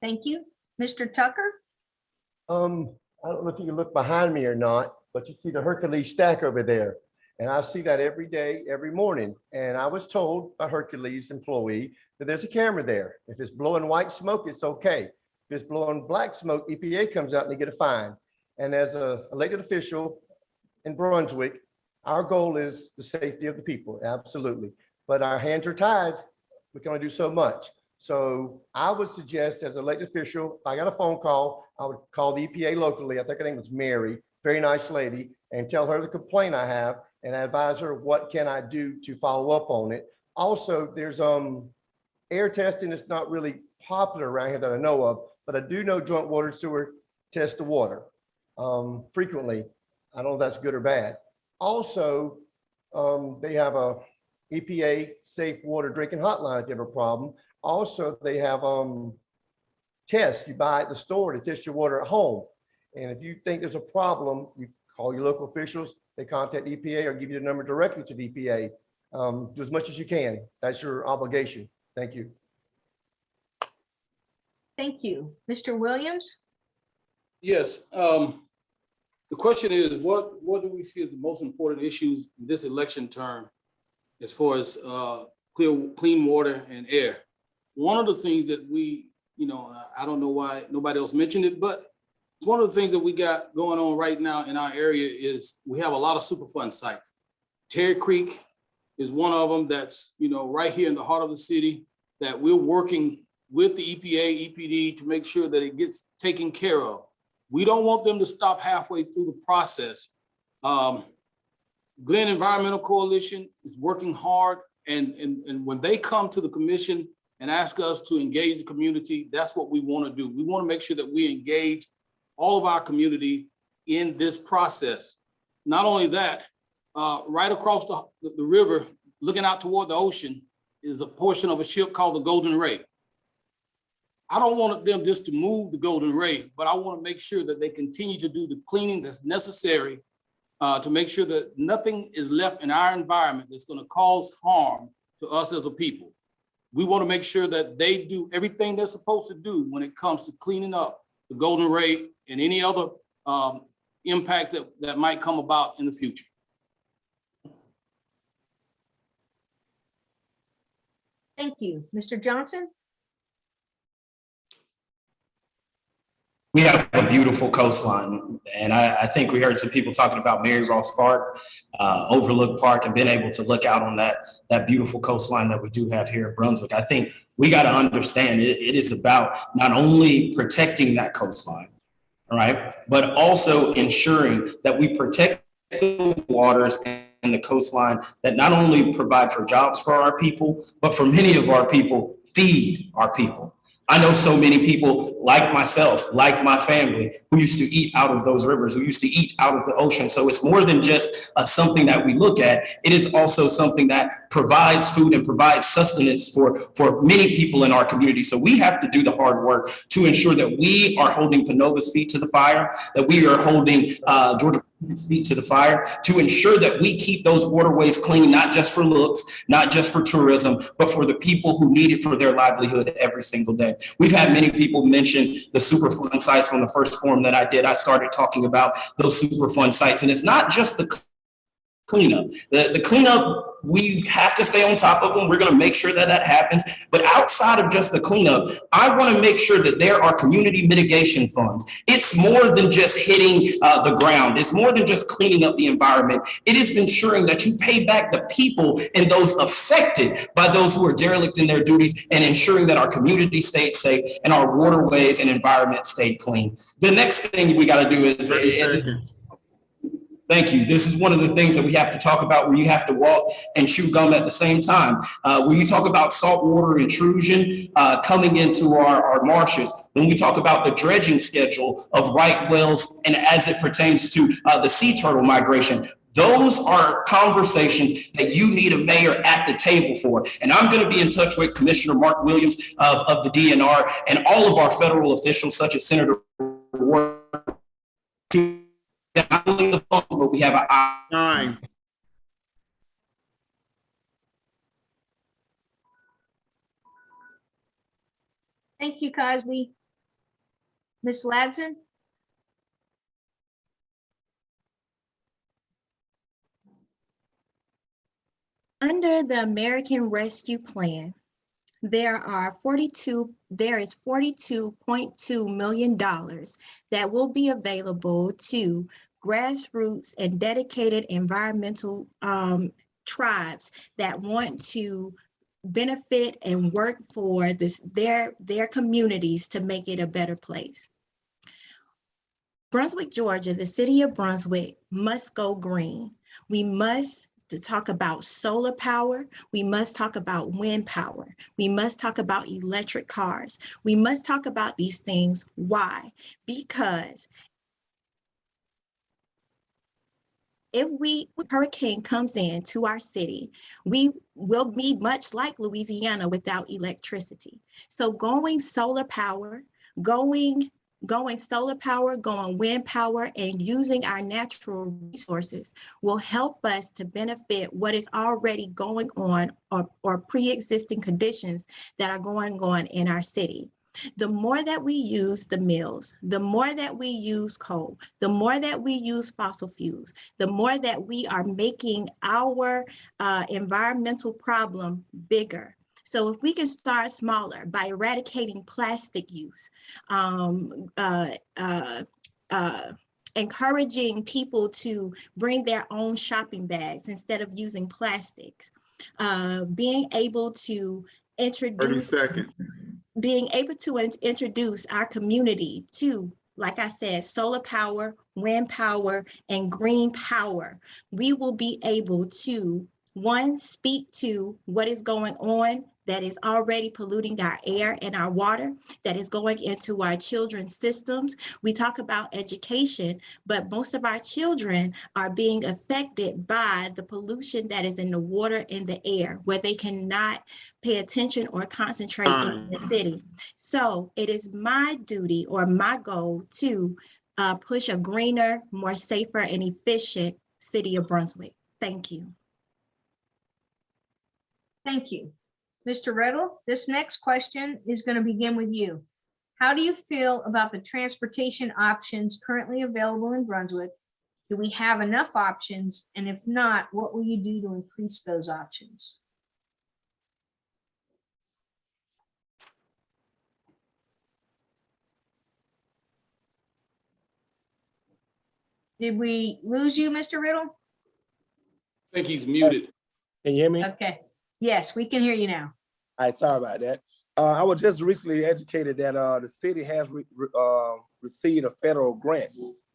Thank you. Mr. Tucker? I don't know if you can look behind me or not, but you see the Hercules stack over there. And I see that every day, every morning. And I was told by Hercules employee that there's a camera there. If it's blowing white smoke, it's okay. If it's blowing black smoke, EPA comes out and they get a fine. And as an elected official in Brunswick, our goal is the safety of the people, absolutely. But our hands are tied. We can only do so much. So I would suggest as an elected official, if I got a phone call, I would call the EPA locally. I think her name was Mary, very nice lady, and tell her the complaint I have and advise her what can I do to follow up on it. Also, there's air testing that's not really popular around here that I know of, but I do know joint water and sewer test the water frequently. I don't know if that's good or bad. Also, they have a EPA safe water drinking hotline if you have a problem. Also, they have tests you buy at the store to test your water at home. And if you think there's a problem, you call your local officials, they contact EPA or give you the number directly to the EPA. Do as much as you can. That's your obligation. Thank you. Thank you. Mr. Williams? Yes. The question is, what do we see as the most important issues in this election term as far as clean water and air? One of the things that we, I don't know why nobody else mentioned it, but it's one of the things that we got going on right now in our area is we have a lot of Superfund sites. Terry Creek is one of them that's, right here in the heart of the city that we're working with the EPA, EPD to make sure that it gets taken care of. We don't want them to stop halfway through the process. Glen Environmental Coalition is working hard, and when they come to the commission and ask us to engage the community, that's what we want to do. We want to make sure that we engage all of our community in this process. Not only that, right across the river, looking out toward the ocean, is a portion of a ship called the Golden Ray. I don't want them just to move the Golden Ray, but I want to make sure that they continue to do the cleaning that's necessary to make sure that nothing is left in our environment that's going to cause harm to us as a people. We want to make sure that they do everything they're supposed to do when it comes to cleaning up the Golden Ray and any other impacts that might come about in the future. Thank you. Mr. Johnson? We have a beautiful coastline, and I think we heard some people talking about Mary Ross Park, Overlook Park, and being able to look out on that beautiful coastline that we do have here in Brunswick. I think we got to understand it is about not only protecting that coastline, all right, but also ensuring that we protect the waters and the coastline that not only provide for jobs for our people, but for many of our people, feed our people. I know so many people like myself, like my family, who used to eat out of those rivers, who used to eat out of the ocean. So it's more than just something that we look at. It is also something that provides food and provides sustenance for many people in our community. So we have to do the hard work to ensure that we are holding Panova's feet to the fire, that we are holding Georgia feet to the fire, to ensure that we keep those waterways clean, not just for looks, not just for tourism, but for the people who need it for their livelihood every single day. We've had many people mention the Superfund sites on the first forum that I did. I started talking about those Superfund sites, and it's not just the cleanup. The cleanup, we have to stay on top of them. We're going to make sure that that happens. But outside of just the cleanup, I want to make sure that there are community mitigation funds. It's more than just hitting the ground. It's more than just cleaning up the environment. It is ensuring that you pay back the people and those affected by those who are derelict in their duties, and ensuring that our community stays safe and our waterways and environment stay clean. The next thing we got to do is thank you. This is one of the things that we have to talk about, where you have to walk and chew gum at the same time. When you talk about saltwater intrusion coming into our marshes, when we talk about the dredging schedule of right wells, and as it pertains to the sea turtle migration, those are conversations that you need a mayor at the table for. And I'm going to be in touch with Commissioner Mark Williams of the DNR and all of our federal officials, such as Senator Ward, to not only the funds, but we have an eye. Thank you, Cosby. Ms. Latson? Under the American Rescue Plan, there is $42.2 million that will be available to grassroots and dedicated environmental tribes that want to benefit and work for their communities to make it a better place. Brunswick, Georgia, the city of Brunswick must go green. We must talk about solar power. We must talk about wind power. We must talk about electric cars. We must talk about these things. Why? Because if hurricane comes into our city, we will be much like Louisiana without electricity. So going solar power, going wind power, and using our natural resources will help us to benefit what is already going on or pre-existing conditions that are going on in our city. The more that we use the mills, the more that we use coal, the more that we use fossil fuels, the more that we are making our environmental problem bigger. So if we can start smaller by eradicating plastic use, encouraging people to bring their own shopping bags instead of using plastics, being able to introduce 30 seconds. Being able to introduce our community to, like I said, solar power, wind power, and green power, we will be able to, one, speak to what is going on that is already polluting our air and our water, that is going into our children's systems. We talk about education, but most of our children are being affected by the pollution that is in the water and the air, where they cannot pay attention or concentrate in the city. So it is my duty or my goal to push a greener, more safer, and efficient city of Brunswick. Thank you. Thank you. Mr. Riddle, this next question is going to begin with you. How do you feel about the transportation options currently available in Brunswick? Do we have enough options? And if not, what will you do to increase those options? Did we lose you, Mr. Riddle? I think he's muted. Can you hear me? Okay. Yes, we can hear you now. All right, sorry about that. I was just recently educated that the city has received a federal grant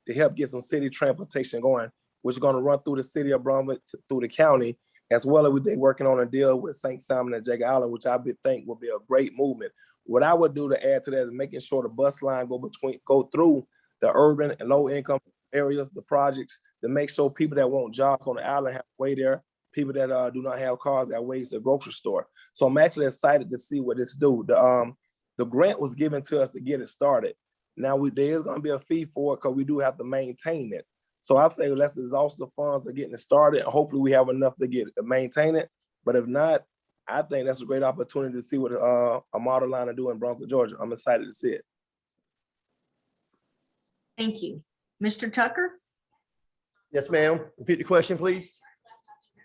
to help get some city transportation going, which is going to run through the city of Brunswick through the county, as well as they're working on a deal with St. Simon and Jacob Island, which I think will be a great movement. What I would do to add to that is making sure the bus line go through the urban and low income areas, the projects, to make sure people that want jobs on the island have a way there. People that do not have cars have ways to the grocery store. So I'm actually excited to see what this do. The grant was given to us to get it started. Now there is going to be a fee for it because we do have to maintain it. So I say let's exhaust the funds of getting it started. Hopefully we have enough to maintain it. But if not, I think that's a great opportunity to see what a model line will do in Brunswick, Georgia. I'm excited to see it. Thank you. Mr. Tucker? Yes, ma'am. Repeat the question, please.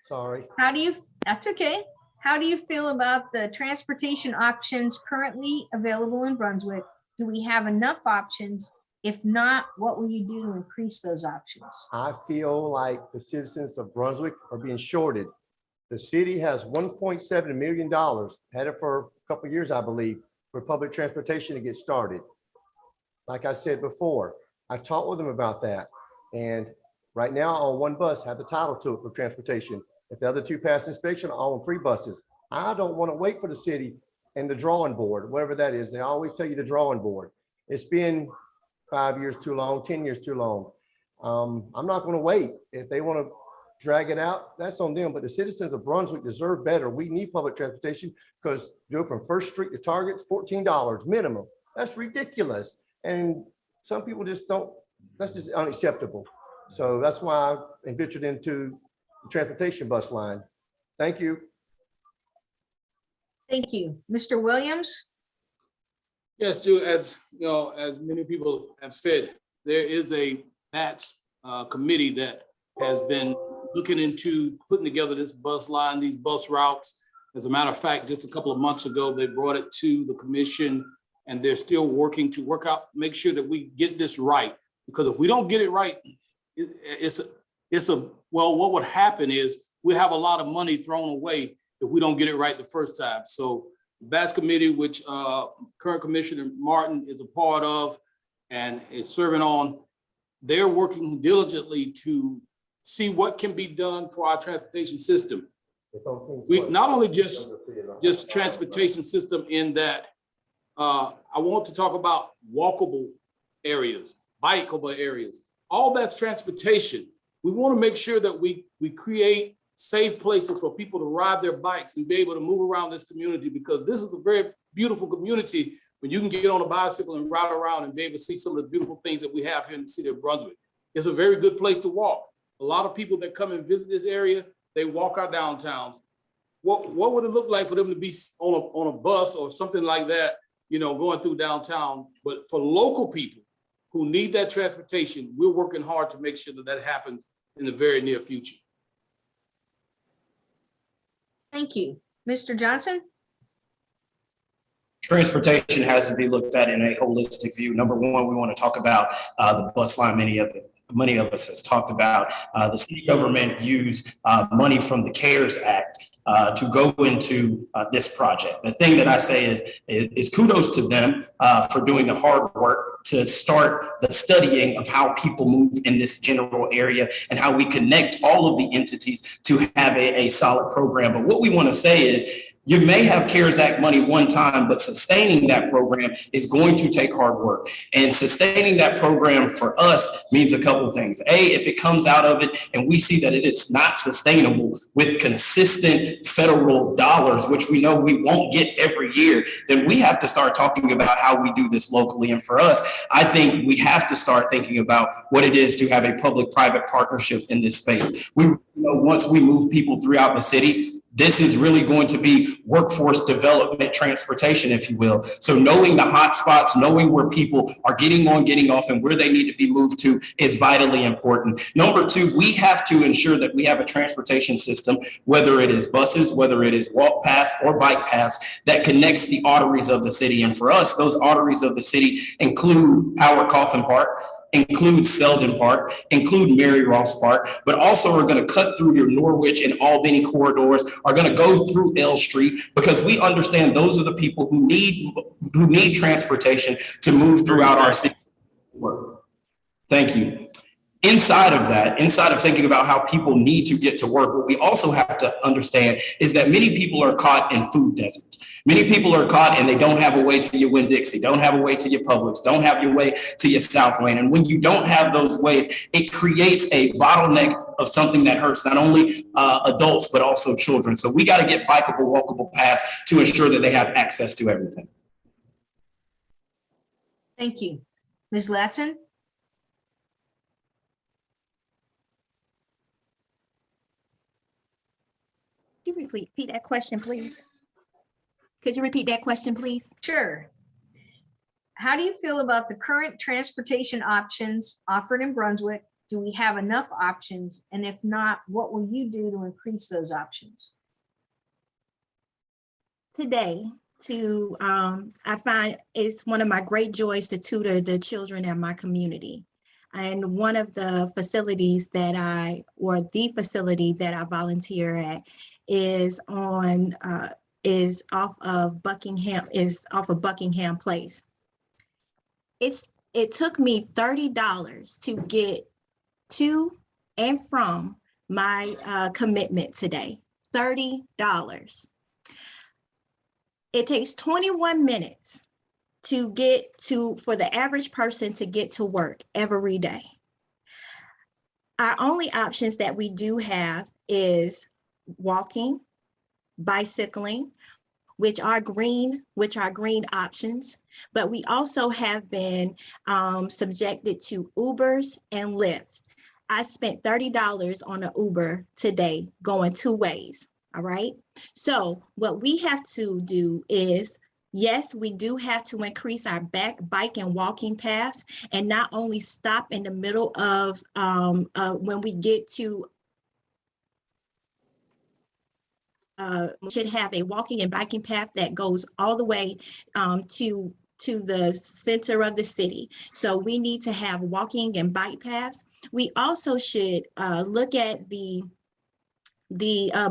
Sorry. That's okay. How do you feel about the transportation options currently available in Brunswick? Do we have enough options? If not, what will you do to increase those options? I feel like the citizens of Brunswick are being shorted. The city has $1.7 million, had it for a couple of years, I believe, for public transportation to get started. Like I said before, I talked with them about that. And right now on one bus, have the title to it for transportation. If the other two pass inspection, I'll own 3 buses. I don't want to wait for the city and the drawing board, whatever that is. They always tell you the drawing board. It's been 5 years too long, 10 years too long. I'm not going to wait. If they want to drag it out, that's on them. But the citizens of Brunswick deserve better. We need public transportation because go from First Street to Target's $14 minimum. That's ridiculous. And some people just don't, that's just unacceptable. So that's why I ventured into the transportation bus line. Thank you. Thank you. Mr. Williams? Yes, Julie, as you know, as many people have said, there is a MATS committee that has been looking into putting together this bus line, these bus routes. As a matter of fact, just a couple of months ago, they brought it to the commission and they're still working to make sure that we get this right. Because if we don't get it right, well, what would happen is we have a lot of money thrown away if we don't get it right the first time. So the BAS committee, which current Commissioner Martin is a part of and is serving on, they're working diligently to see what can be done for our transportation system. We not only just transportation system in that, I want to talk about walkable areas, bikeable areas, all that's transportation. We want to make sure that we create safe places for people to ride their bikes and be able to move around this community, because this is a very beautiful community when you can get on a bicycle and ride around and be able to see some of the beautiful things that we have here in the city of Brunswick. It's a very good place to walk. A lot of people that come and visit this area, they walk our downtowns. What would it look like for them to be on a bus or something like that, going through downtown? But for local people who need that transportation, we're working hard to make sure that that happens in the very near future. Thank you. Mr. Johnson? Transportation has to be looked at in a holistic view. Number one, we want to talk about the bus line. Many of us has talked about the city government used money from the CARES Act to go into this project. The thing that I say is kudos to them for doing the hard work to start the studying of how people move in this general area and how we connect all of the entities to have a solid program. But what we want to say is, you may have CARES Act money one time, but sustaining that program is going to take hard work. And sustaining that program for us means a couple of things. A, if it comes out of it and we see that it is not sustainable with consistent federal dollars, which we know we won't get every year, then we have to start talking about how we do this locally. And for us, I think we have to start thinking about what it is to have a public-private partnership in this space. Once we move people throughout the city, this is really going to be workforce development transportation, if you will. So knowing the hot spots, knowing where people are getting on, getting off, and where they need to be moved to is vitally important. Number two, we have to ensure that we have a transportation system, whether it is buses, whether it is walk paths or bike paths, that connects the arteries of the city. And for us, those arteries of the city include Howard Coffin Park, include Selden Park, include Mary Ross Park, but also are going to cut through your Norwich and Albany corridors, are going to go through L Street, because we understand those are the people who need transportation to move throughout our city. Thank you. Inside of thinking about how people need to get to work, what we also have to understand is that many people are caught in food deserts. Many people are caught and they don't have a way to your Winn-Dixie, don't have a way to your Publix, don't have your way to your South Lane. And when you don't have those ways, it creates a bottleneck of something that hurts not only adults, but also children. So we got to get bikeable, walkable paths to ensure that they have access to everything. Thank you. Ms. Latson? Could you repeat that question, please? Could you repeat that question, please? Sure. How do you feel about the current transportation options offered in Brunswick? Do we have enough options? And if not, what will you do to increase those options? Today, I find it's one of my great joys to tutor the children in my community. And one of the facilities the facility that I volunteer at is off of Buckingham Place. It took me $30 to get to and from my commitment today. $30. It takes 21 minutes for the average person to get to work every day. Our only options that we do have is walking, bicycling, which are green options, but we also have been subjected to Ubers and Lyft. I spent $30 on an Uber today going 2 ways, all right? So what we have to do is, yes, we do have to increase our bike and walking paths, and not only stop in the middle of when we get to should have a walking and biking path that goes all the way to the center of the city. So we need to have walking and bike paths. We also should look at the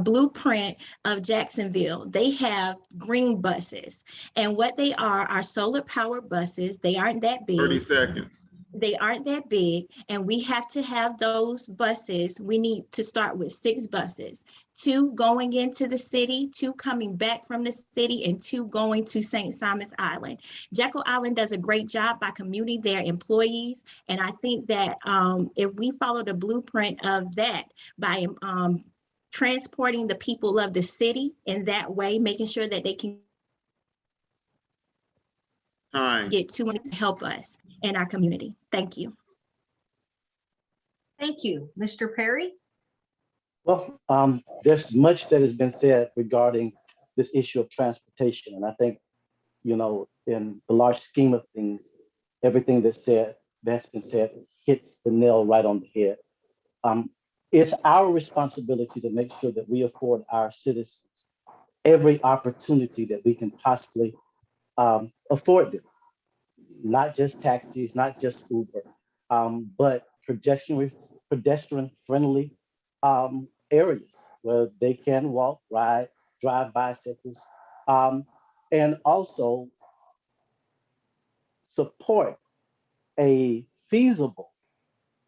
blueprint of Jacksonville. They have green buses, and what they are solar powered buses. They aren't that big. 30 seconds. They aren't that big, and we have to have those buses. We need to start with 6 buses, 2 going into the city, 2 coming back from the city, and 2 going to St. Simon's Island. Jekyll Island does a great job by commuting their employees, and I think that if we follow the blueprint of that by transporting the people of the city in that way, making sure that they can get to help us in our community. Thank you. Thank you. Mr. Perry? Well, there's much that has been said regarding this issue of transportation. And I think, you know, in the large scheme of things, everything that's been said hits the nail right on the head. It's our responsibility to make sure that we afford our citizens every opportunity that we can possibly afford them. Not just taxis, not just Uber, but pedestrian-friendly areas where they can walk, ride, drive bicycles, and also support a feasible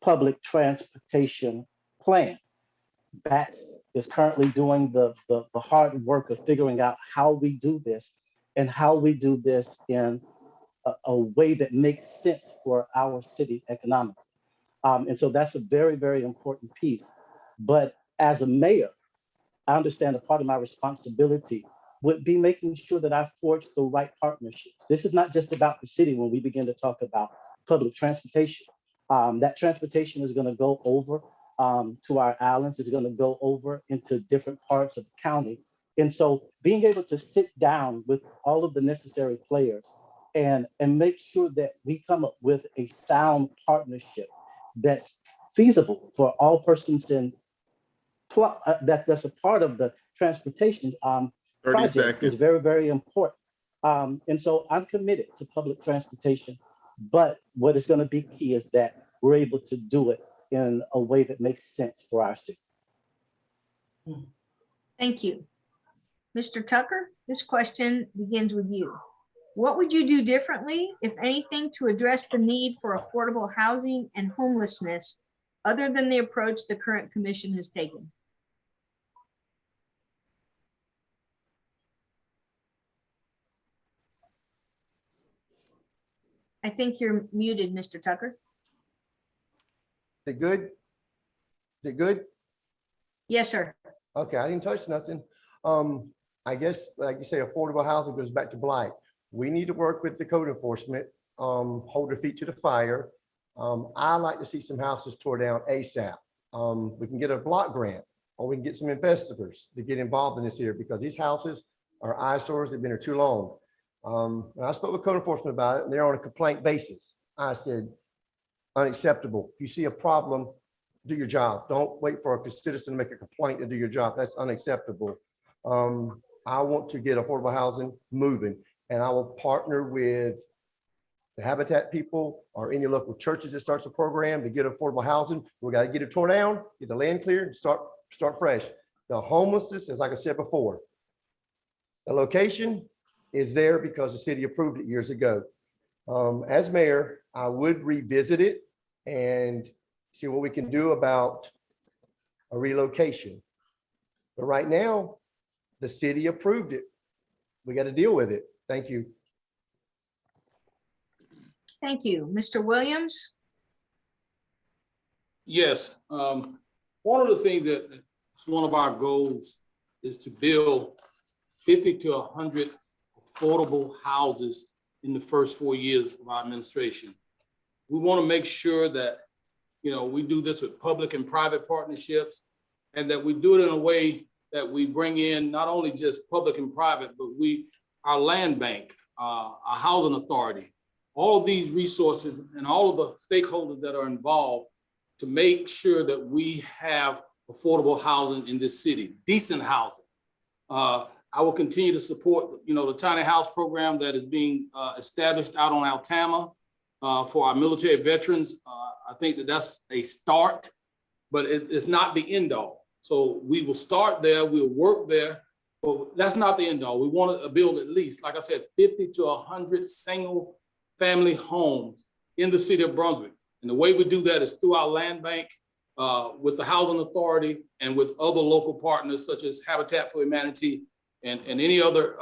public transportation plan. BATS is currently doing the hard work of figuring out how we do this and how we do this in a way that makes sense for our city economically. And so that's a very, very important piece. But as a mayor, I understand a part of my responsibility would be making sure that I forge the right partnerships. This is not just about the city when we begin to talk about public transportation. That transportation is going to go over to our islands, it's going to go over into different parts of the county. And so being able to sit down with all of the necessary players and make sure that we come up with a sound partnership that's feasible for all persons in that's a part of the transportation project is very, very important. And so I'm committed to public transportation, but what is going to be key is that we're able to do it in a way that makes sense for our city. Thank you. Mr. Tucker, this question begins with you. What would you do differently, if anything, to address the need for affordable housing and homelessness, other than the approach the current commission has taken? I think you're muted, Mr. Tucker. Is it good? Is it good? Yes, sir. Okay, I didn't touch nothing. I guess, like you say, affordable housing goes back to blight. We need to work with the code enforcement, hold their feet to the fire. I like to see some houses tore down ASAP. We can get a block grant, or we can get some investors to get involved in this here, because these houses are eyesores. They've been here too long. And I spoke with code enforcement about it, and they're on a complaint basis. I said, unacceptable. If you see a problem, do your job. Don't wait for a citizen to make a complaint to do your job. That's unacceptable. I want to get affordable housing moving, and I will partner with the Habitat people or any local churches that starts a program to get affordable housing. We got to get it torn down, get the land cleared, and start fresh. The homelessness, as like I said before, the location is there because the city approved it years ago. As mayor, I would revisit it and see what we can do about a relocation. But right now, the city approved it. We got to deal with it. Thank you. Thank you. Mr. Williams? Yes. One of the things that is one of our goals is to build 50 to 100 affordable houses in the first 4 years of our administration. We want to make sure that, you know, we do this with public and private partnerships, and that we do it in a way that we bring in not only just public and private, but our land bank, our housing authority, all of these resources and all of the stakeholders that are involved to make sure that we have affordable housing in this city, decent housing. I will continue to support, the tiny house program that is being established out on Altama for our military veterans. I think that that's a start, but it's not the end all. So we will start there, we'll work there, but that's not the end all. We want to build at least, like I said, 50 to 100 single family homes in the city of Brunswick. And the way we do that is through our land bank, with the Housing Authority and with other local partners such as Habitat for Humanity and any other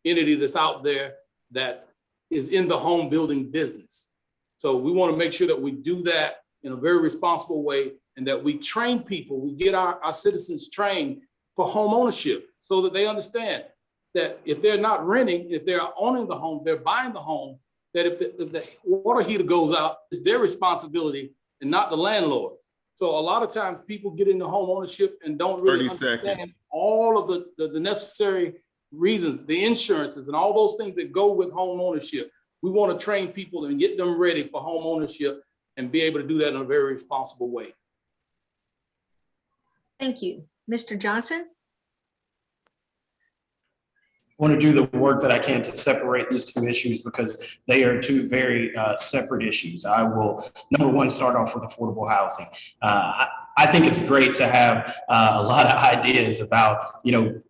entity that's out there that is in the home building business. So we want to make sure that we do that in a very responsible way and that we train people, we get our citizens trained for home ownership so that they understand that if they're not renting, if they're owning the home, they're buying the home, that if the water heater goes out, it's their responsibility and not the landlord's. So a lot of times people get into home ownership and don't really understand all of the necessary reasons, the insurances and all those things that go with home ownership. We want to train people and get them ready for home ownership and be able to do that in a very responsible way. Thank you. Mr. Johnson? I want to do the work that I can to separate these two issues because they are two very separate issues. I will, number one, start off with affordable housing. I think it's great to have a lot of ideas about,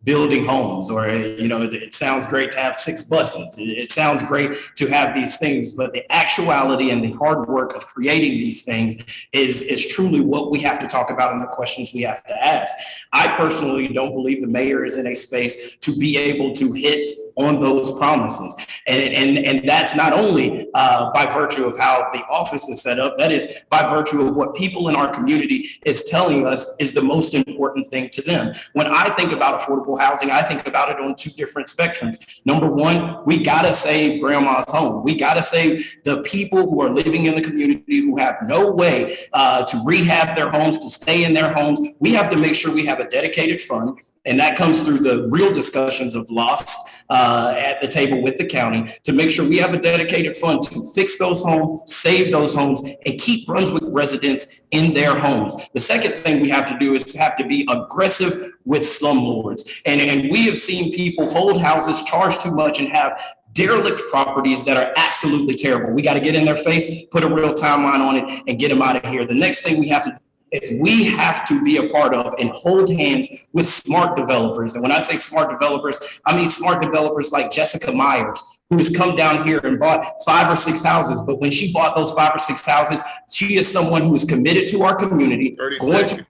building homes, or, it sounds great to have 6 buses. It sounds great to have these things, but the actuality and the hard work of creating these things is truly what we have to talk about and the questions we have to ask. I personally don't believe the mayor is in a space to be able to hit on those promises. And that's not only by virtue of how the office is set up, that is by virtue of what people in our community is telling us is the most important thing to them. When I think about affordable housing, I think about it on 2 different spectrums. Number one, we gotta save grandma's home. We gotta save the people who are living in the community who have no way to rehab their homes, to stay in their homes. We have to make sure we have a dedicated fund. And that comes through the real discussions of loss at the table with the county to make sure we have a dedicated fund to fix those homes, save those homes, and keep Brunswick residents in their homes. The second thing we have to do is have to be aggressive with slumlords. And we have seen people hold houses, charge too much, and have derelict properties that are absolutely terrible. We got to get in their face, put a real timeline on it, and get them out of here. The next thing we have to is we have to be a part of and hold hands with smart developers. And when I say smart developers, I mean smart developers like Jessica Myers, who has come down here and bought 5 or 6 houses. But when she bought those 5 or 6 houses, she is someone who is committed to our community, going to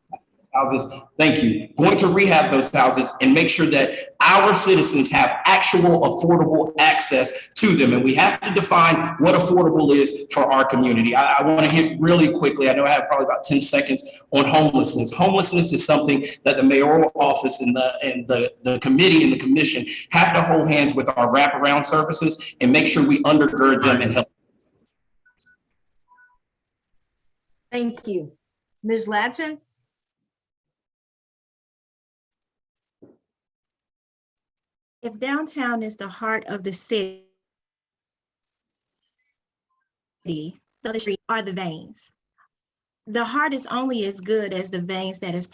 houses, thank you, going to rehab those houses and make sure that our citizens have actual affordable access to them. And we have to define what affordable is for our community. I want to hit really quickly, I know I have probably about 10 seconds on homelessness. Homelessness is something that the mayoral office and the committee and the commission have to hold hands with our wraparound services and make sure we undergird them and help. Thank you. Ms. Latson? If downtown is the heart of the city, the street are the veins. The heart is only as good as the veins that is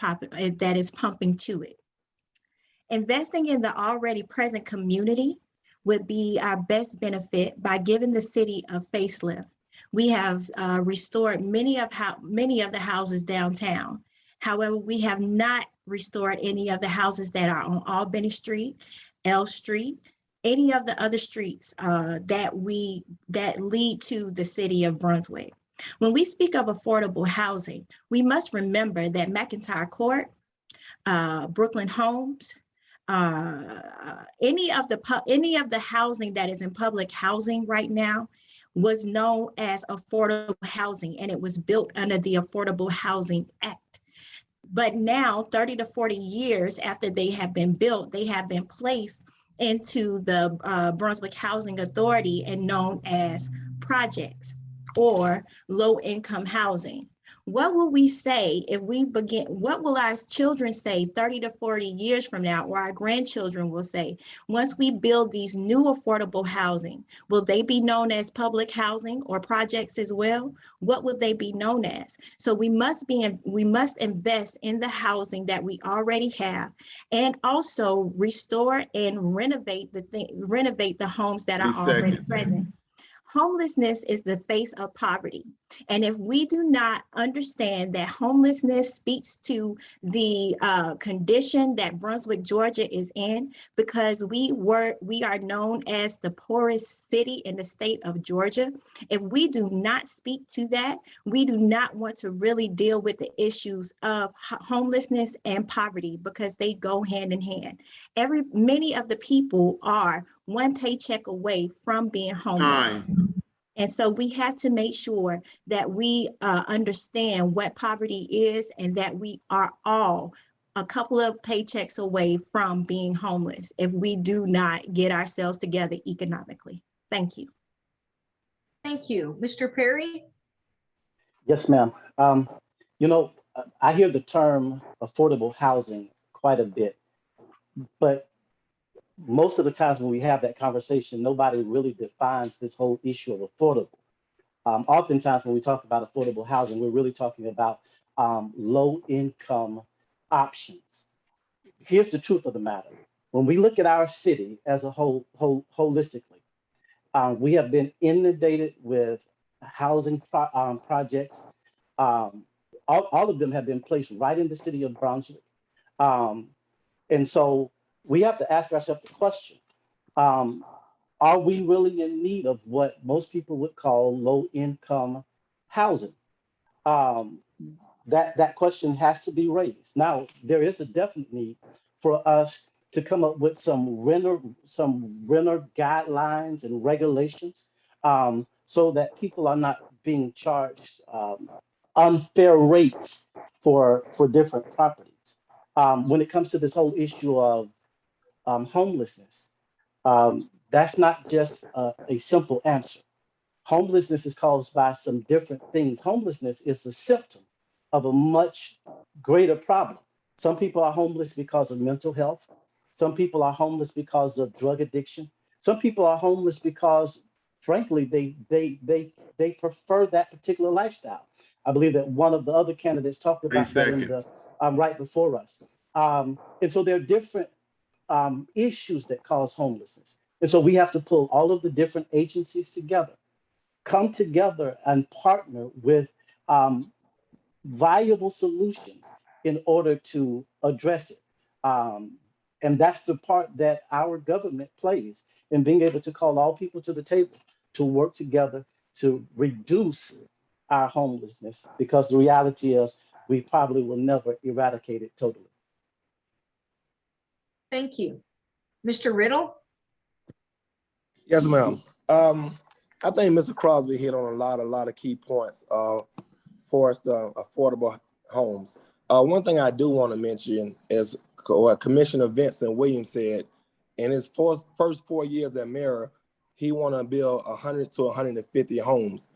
pumping to it. Investing in the already present community would be our best benefit by giving the city a facelift. We have restored many of the houses downtown. However, we have not restored any of the houses that are on Albany Street, L Street, any of the other streets that lead to the city of Brunswick. When we speak of affordable housing, we must remember that McIntyre Court, Brooklyn Homes, any of the housing that is in public housing right now was known as affordable housing, and it was built under the Affordable Housing Act. But now, 30 to 40 years after they have been built, they have been placed into the Brunswick Housing Authority and known as projects or low-income housing. What will we say if we begin? What will our children say 30 to 40 years from now, or our grandchildren will say, once we build these new affordable housing? Will they be known as public housing or projects as well? What will they be known as? So we must invest in the housing that we already have, and also restore and renovate the homes that are 30 already seconds. present. Homelessness is the face of poverty. And if we do not understand that homelessness speaks to the condition that Brunswick, Georgia is in, because we are known as the poorest city in the state of Georgia, if we do not speak to that, we do not want to really deal with the issues of homelessness and poverty, because they go hand in hand. Many of the people are one paycheck away from being homeless. Time. And so we have to make sure that we understand what poverty is, and that we are all a couple of paychecks away from being homeless if we do not get ourselves together economically. Thank you. Thank you. Mr. Perry? Yes, ma'am. I hear the term affordable housing quite a bit, but most of the times when we have that conversation, nobody really defines this whole issue of affordable. Oftentimes when we talk about affordable housing, we're really talking about low income options. Here's the truth of the matter. When we look at our city as a whole, holistically, we have been inundated with housing projects. All of them have been placed right in the city of Brunswick. And so we have to ask ourselves the question, are we really in need of what most people would call low-income housing? That question has to be raised. Now, there is a definite need for us to come up with some renter guidelines and regulations, so that people are not being charged unfair rates for different properties. When it comes to this whole issue of homelessness, that's not just a simple answer. Homelessness is caused by some different things. Homelessness is a symptom of a much greater problem. Some people are homeless because of mental health. Some people are homeless because of drug addiction. Some people are homeless because, frankly, they prefer that particular lifestyle. I believe that one of the other candidates talked about that in the right before us. And so there are different issues that cause homelessness. And so we have to pull all of the different agencies together, come together and partner with viable solutions in order to address it. And that's the part that our government plays in being able to call all people to the table to work together to reduce our homelessness, because the reality is we probably will never eradicate it totally. Thank you. Mr. Riddle? Yes, ma'am. I think Mr. Crosby hit on a lot of key points for us to affordable homes. One thing I do want to mention is what Commissioner Vincent Williams said in his first 4 years at mayor, he want to build 100 to 150 homes.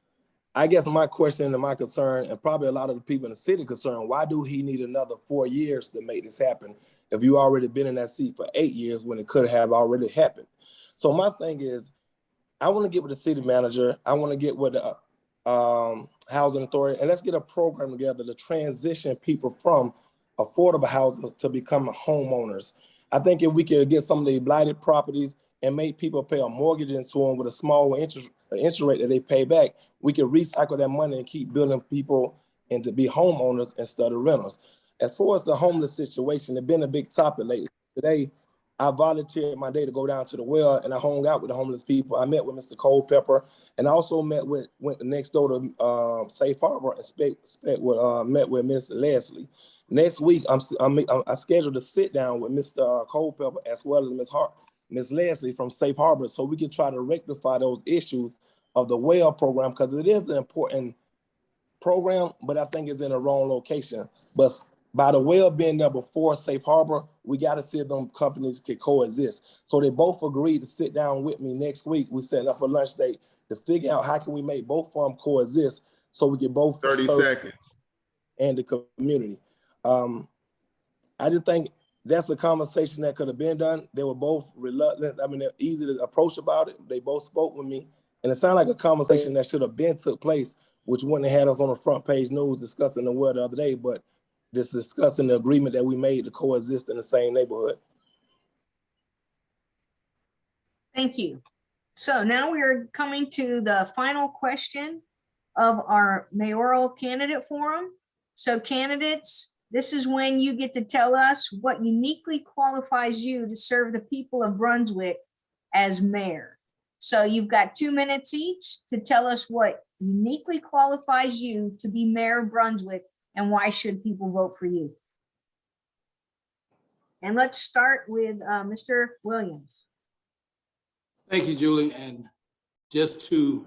I guess my question and my concern, and probably a lot of the people in the city concerned, why do he need another 4 years to make this happen if you already been in that seat for 8 years when it could have already happened? So my thing is, I want to get with the city manager. I want to get with the housing authority, and let's get a program together to transition people from affordable housing to becoming homeowners. I think if we could get some of the blighted properties and make people pay a mortgage into them with a small interest rate that they pay back, we can recycle that money and keep building people and to be homeowners instead of renters. As far as the homeless situation, it's been a big topic lately. Today, I volunteered my day to go down to the well, and I hung out with the homeless people. I met with Mr. Culpepper, and I also went next door to Safe Harbor and met with Ms. Leslie. Next week, I scheduled a sit down with Mr. Culpepper as well as Ms. Leslie from Safe Harbor, so we can try to rectify those issues of the well program, because it is an important program, but I think it's in the wrong location. But by the well being there before Safe Harbor, we got to see if them companies can coexist. So they both agreed to sit down with me next week. We're setting up a lunch date to figure out how can we make both of them coexist so we can both 30 seconds. and the community. I just think that's a conversation that could have been done. They were both reluctant. I mean, they're easy to approach about it. They both spoke with me. And it sounded like a conversation that should have been took place, which wouldn't have had us on the front page news discussing the word the other day, but just discussing the agreement that we made to coexist in the same neighborhood. Thank you. So now we are coming to the final question of our mayoral candidate forum. So candidates, this is when you get to tell us what uniquely qualifies you to serve the people of Brunswick as mayor. So you've got 2 minutes each to tell us what uniquely qualifies you to be mayor of Brunswick and why should people vote for you. And let's start with Mr. Williams. Thank you, Julie. And just to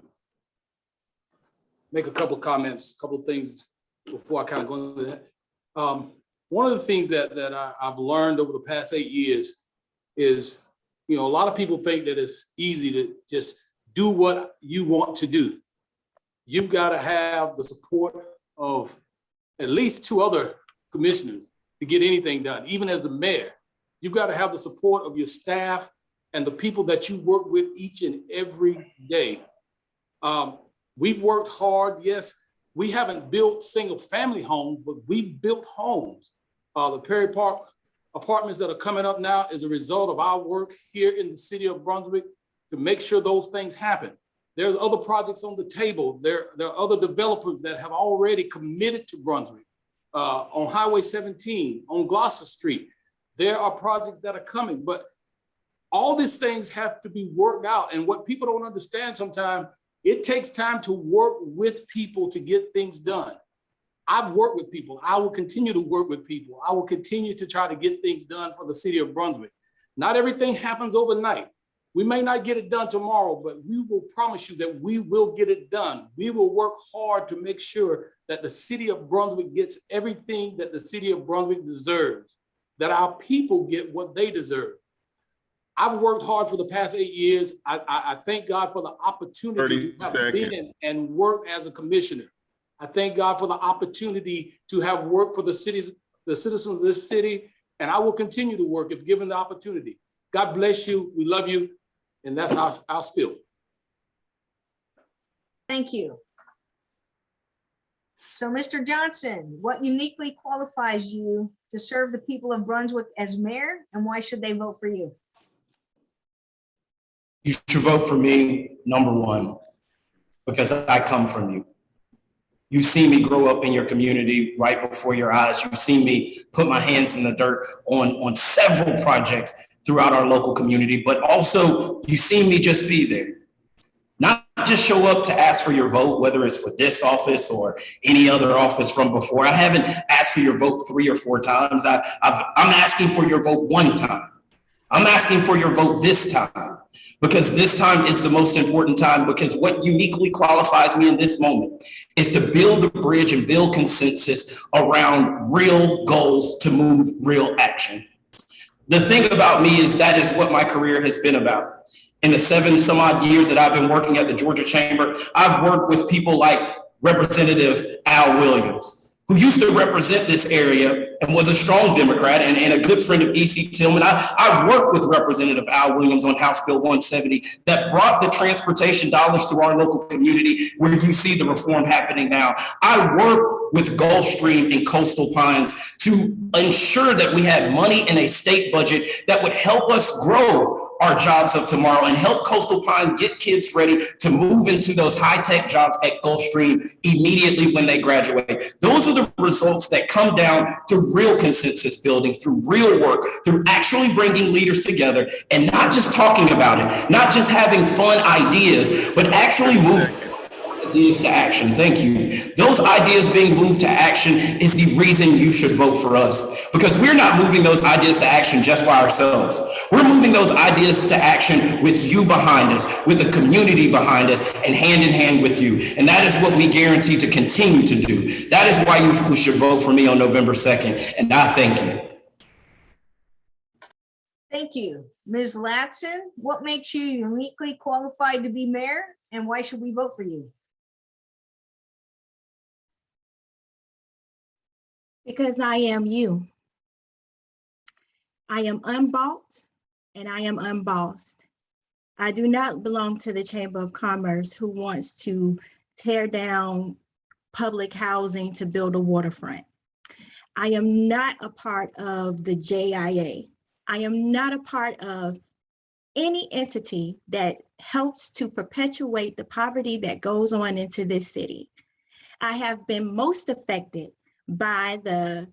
make a couple comments, a couple things before I kind of go into that. One of the things that I've learned over the past 8 years is, a lot of people think that it's easy to just do what you want to do. You've got to have the support of at least 2 other commissioners to get anything done. Even as the mayor, you've got to have the support of your staff and the people that you work with each and every day. We've worked hard. Yes, we haven't built single family homes, but we've built homes. The Perry Park apartments that are coming up now is a result of our work here in the city of Brunswick to make sure those things happen. There's other projects on the table. There are other developers that have already committed to Brunswick on Highway 17, on Gloucester Street. There are projects that are coming, but all these things have to be worked out. And what people don't understand sometimes, it takes time to work with people to get things done. I've worked with people. I will continue to work with people. I will continue to try to get things done for the city of Brunswick. Not everything happens overnight. We may not get it done tomorrow, but we will promise you that we will get it done. We will work hard to make sure that the city of Brunswick gets everything that the city of Brunswick deserves, that our people get what they deserve. I've worked hard for the past 8 years. I thank God for the opportunity to have been and work as a commissioner. I thank God for the opportunity to have worked for the citizens of this city, and I will continue to work if given the opportunity. God bless you. We love you. And that's our spiel. Thank you. So Mr. Johnson, what uniquely qualifies you to serve the people of Brunswick as mayor, and why should they vote for you? You should vote for me, number one, because I come from you. You see me grow up in your community right before your eyes. You've seen me put my hands in the dirt on several projects throughout our local community, but also you see me just be there. Not just show up to ask for your vote, whether it's for this office or any other office from before. I haven't asked for your vote 3 or 4 times. I'm asking for your vote 1 time. I'm asking for your vote this time, because this time is the most important time, because what uniquely qualifies me in this moment is to build a bridge and build consensus around real goals to move real action. The thing about me is that is what my career has been about. In the 7 some odd years that I've been working at the Georgia Chamber, I've worked with people like Representative Al Williams, who used to represent this area and was a strong Democrat and a good friend of E.C. Tillman. I worked with Representative Al Williams on House Bill 170 that brought the transportation dollars to our local community where you see the reform happening now. I worked with Gulfstream and Coastal Pines to ensure that we had money in a state budget that would help us grow our jobs of tomorrow and help Coastal Pine get kids ready to move into those high-tech jobs at Gulfstream immediately when they graduate. Those are the results that come down to real consensus building, through real work, through actually bringing leaders together and not just talking about it, not just having fun ideas, but actually moving ideas to action. Thank you. Those ideas being moved to action is the reason you should vote for us, because we're not moving those ideas to action just by ourselves. We're moving those ideas to action with you behind us, with the community behind us, and hand in hand with you. And that is what we guarantee to continue to do. That is why you should vote for me on November 2nd. And I thank you. Thank you. Ms. Latson, what makes you uniquely qualified to be mayor, and why should we vote for you? Because I am you. I am unbought and I am unbossed. I do not belong to the Chamber of Commerce who wants to tear down public housing to build a waterfront. I am not a part of the JIA. I am not a part of any entity that helps to perpetuate the poverty that goes on into this city. I have been most affected by the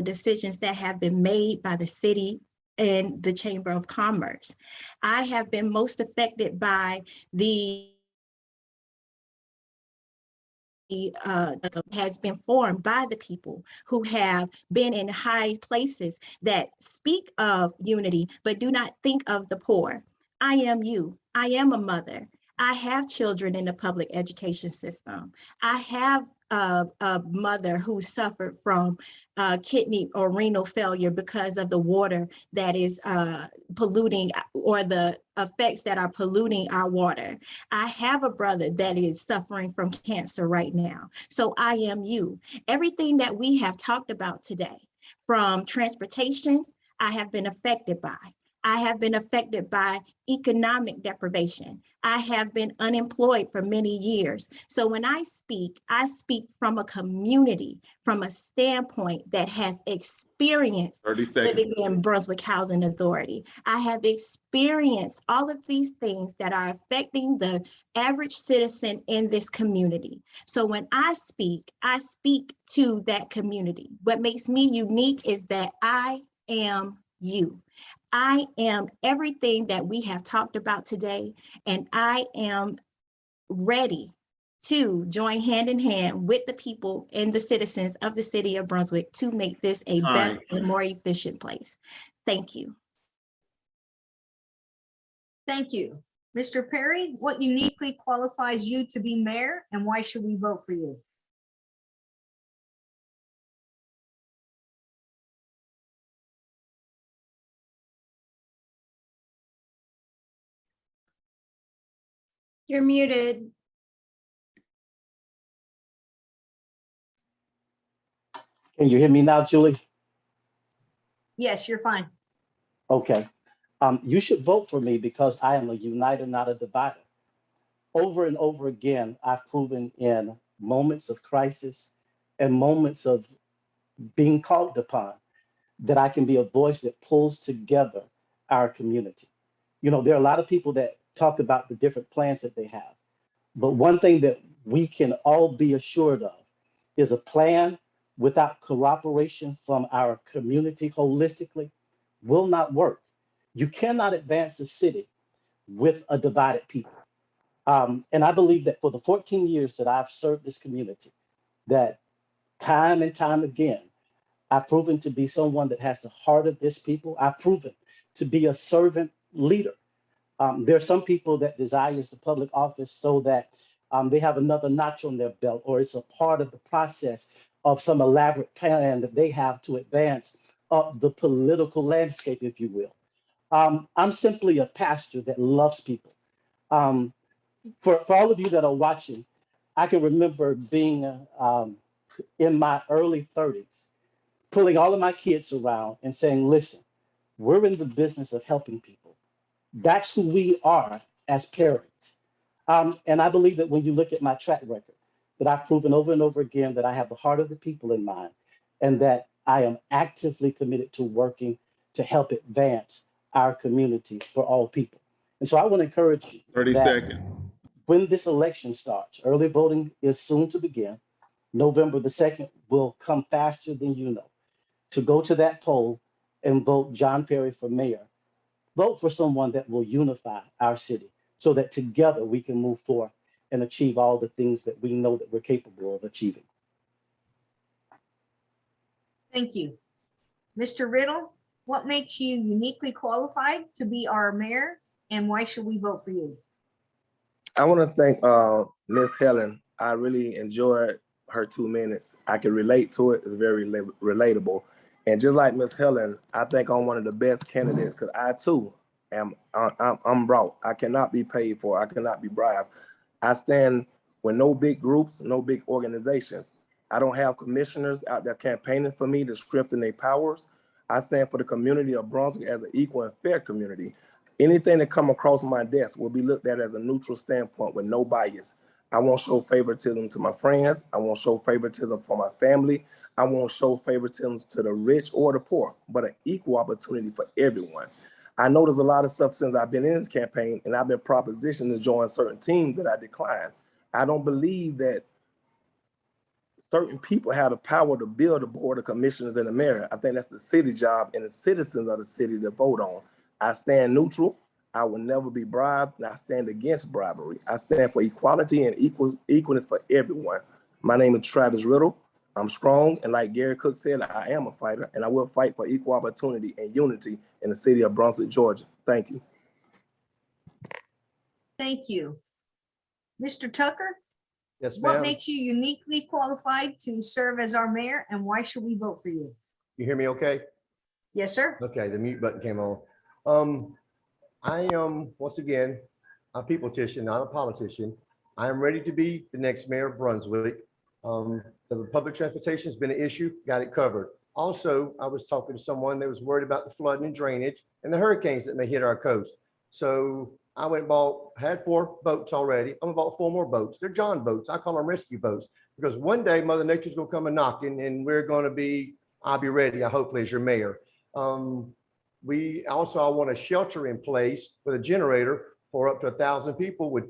decisions that have been made by the city and the Chamber of Commerce. I have been most affected by the has been formed by the people who have been in high places that speak of unity, but do not think of the poor. I am you. I am a mother. I have children in the public education system. I have a mother who suffered from kidney or renal failure because of the water that is polluting, or the effects that are polluting our water. I have a brother that is suffering from cancer right now. So I am you. Everything that we have talked about today, from transportation, I have been affected by. I have been affected by economic deprivation. I have been unemployed for many years. So when I speak from a community, from a standpoint that has experienced 30 seconds. living in Brunswick Housing Authority. I have experienced all of these things that are affecting the average citizen in this community. So when I speak to that community. What makes me unique is that I am you. I am everything that we have talked about today, and I am ready to join hand in hand with the people and the citizens of the city of Brunswick to make this a better and more efficient place. Thank you. Thank you. Mr. Perry, what uniquely qualifies you to be mayor, and why should we vote for you? You're muted. Can you hear me now, Julie? Yes, you're fine. Okay. You should vote for me because I am a uniter, not a divider. Over and over again, I've proven in moments of crisis and moments of being called upon that I can be a voice that pulls together our community. You know, there are a lot of people that talk about the different plans that they have, but one thing that we can all be assured of is a plan without cooperation from our community holistically will not work. You cannot advance the city with a divided people. And I believe that for the 14 years that I've served this community, that time and time again, I've proven to be someone that has the heart of this people. I've proven to be a servant leader. There are some people that desires the public office so that they have another notch on their belt, or it's a part of the process of some elaborate plan that they have to advance up the political landscape, if you will. I'm simply a pastor that loves people. For all of you that are watching, I can remember being in my early 30s, pulling all of my kids around and saying, listen, we're in the business of helping people. That's who we are as parents. And I believe that when you look at my track record, that I've proven over and over again that I have the heart of the people in mind, and that I am actively committed to working to help advance our community for all people. And so I want to encourage you 30 that seconds. when this election starts, early voting is soon to begin. November the 2nd will come faster than you know. To go to that poll and vote John Perry for mayor. Vote for someone that will unify our city so that together we can move forward and achieve all the things that we know that we're capable of achieving. Thank you. Mr. Riddle, what makes you uniquely qualified to be our mayor, and why should we vote for you? I want to thank Miss Helen. I really enjoyed her 2 minutes. I can relate to it. It's very relatable. And just like Miss Helen, I think I'm one of the best candidates because I too am I'm broke. I cannot be paid for. I cannot be bribed. I stand with no big groups, no big organizations. I don't have commissioners out there campaigning for me to strengthen their powers. I stand for the community of Brunswick as an equal and fair community. Anything that come across my desk will be looked at as a neutral standpoint with no bias. I won't show favoritism to my friends. I won't show favoritism for my family. I won't show favoritism to the rich or the poor, but an equal opportunity for everyone. I know there's a lot of stuff since I've been in this campaign, and I've been propositioned to join certain teams that I declined. I don't believe that certain people have the power to build a board of commissioners and the mayor. I think that's the city job and the citizens of the city to vote on. I stand neutral. I will never be bribed, and I stand against bribery. I stand for equality and equalness for everyone. My name is Travis Riddle. I'm strong, and like Gary Cook said, I am a fighter, and I will fight for equal opportunity and unity in the city of Brunswick, Georgia. Thank you. Thank you. Mr. Tucker, Yes, what ma'am. makes you uniquely qualified to serve as our mayor, and why should we vote for you? You hear me okay? Yes, sir. Okay, the mute button came on. I am, once again, a peopletician, not a politician. I am ready to be the next mayor of Brunswick. The public transportation has been an issue, got it covered. Also, I was talking to someone that was worried about the flooding and drainage and the hurricanes that may hit our coast. So I went and had 4 boats already. I'm about 4 more boats. They're John boats. I call them rescue boats because one day Mother Nature's gonna come a knocking and I'll be ready, hopefully, as your mayor. I want a shelter in place with a generator for up to 1,000 people with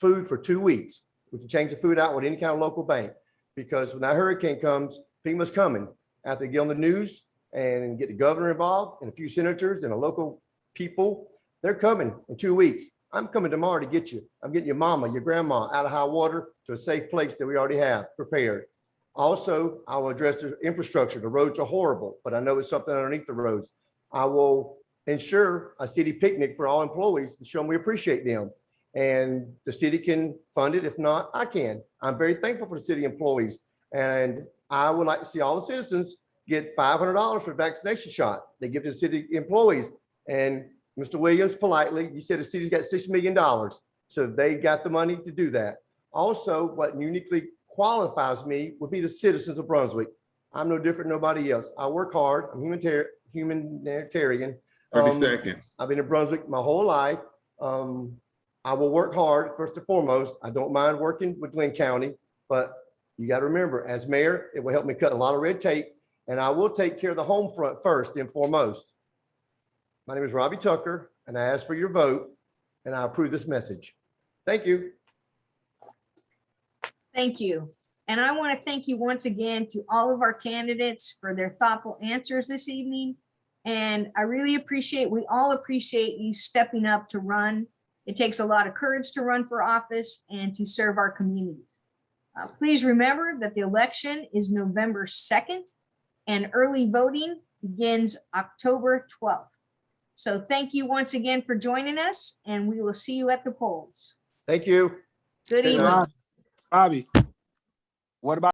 food for 2 weeks. We can change the food out with any kind of local bank because when that hurricane comes, FEMA's coming. After they get on the news and get the governor involved and a few senators and the local people, they're coming in 2 weeks. I'm coming tomorrow to get you. I'm getting your mama, your grandma out of high water to a safe place that we already have prepared. Also, I will address the infrastructure. The roads are horrible, but I know it's something underneath the roads. I will ensure a city picnic for all employees to show them we appreciate them. And the city can fund it. If not, I can. I'm very thankful for the city employees. And I would like to see all the citizens get $500 for a vaccination shot. They give to the city employees. And Mr. Williams, politely, you said the city's got $6 million. So they got the money to do that. Also, what uniquely qualifies me would be the citizens of Brunswick. I'm no different than nobody else. I work hard. I'm humanitarian. 30 seconds. I've been in Brunswick my whole life. I will work hard, first and foremost. I don't mind working with Glenn County, but you got to remember, as mayor, it will help me cut a lot of red tape, and I will take care of the home front first and foremost. My name is Robbie Tucker, and I ask for your vote, and I approve this message. Thank you. Thank you. And I want to thank you once again to all of our candidates for their thoughtful answers this evening. And I really we all appreciate you stepping up to run. It takes a lot of courage to run for office and to serve our community. Please remember that the election is November 2nd and early voting begins October 12th. So thank you once again for joining us, and we will see you at the polls. Thank you. Good Good evening. night. Robbie, what about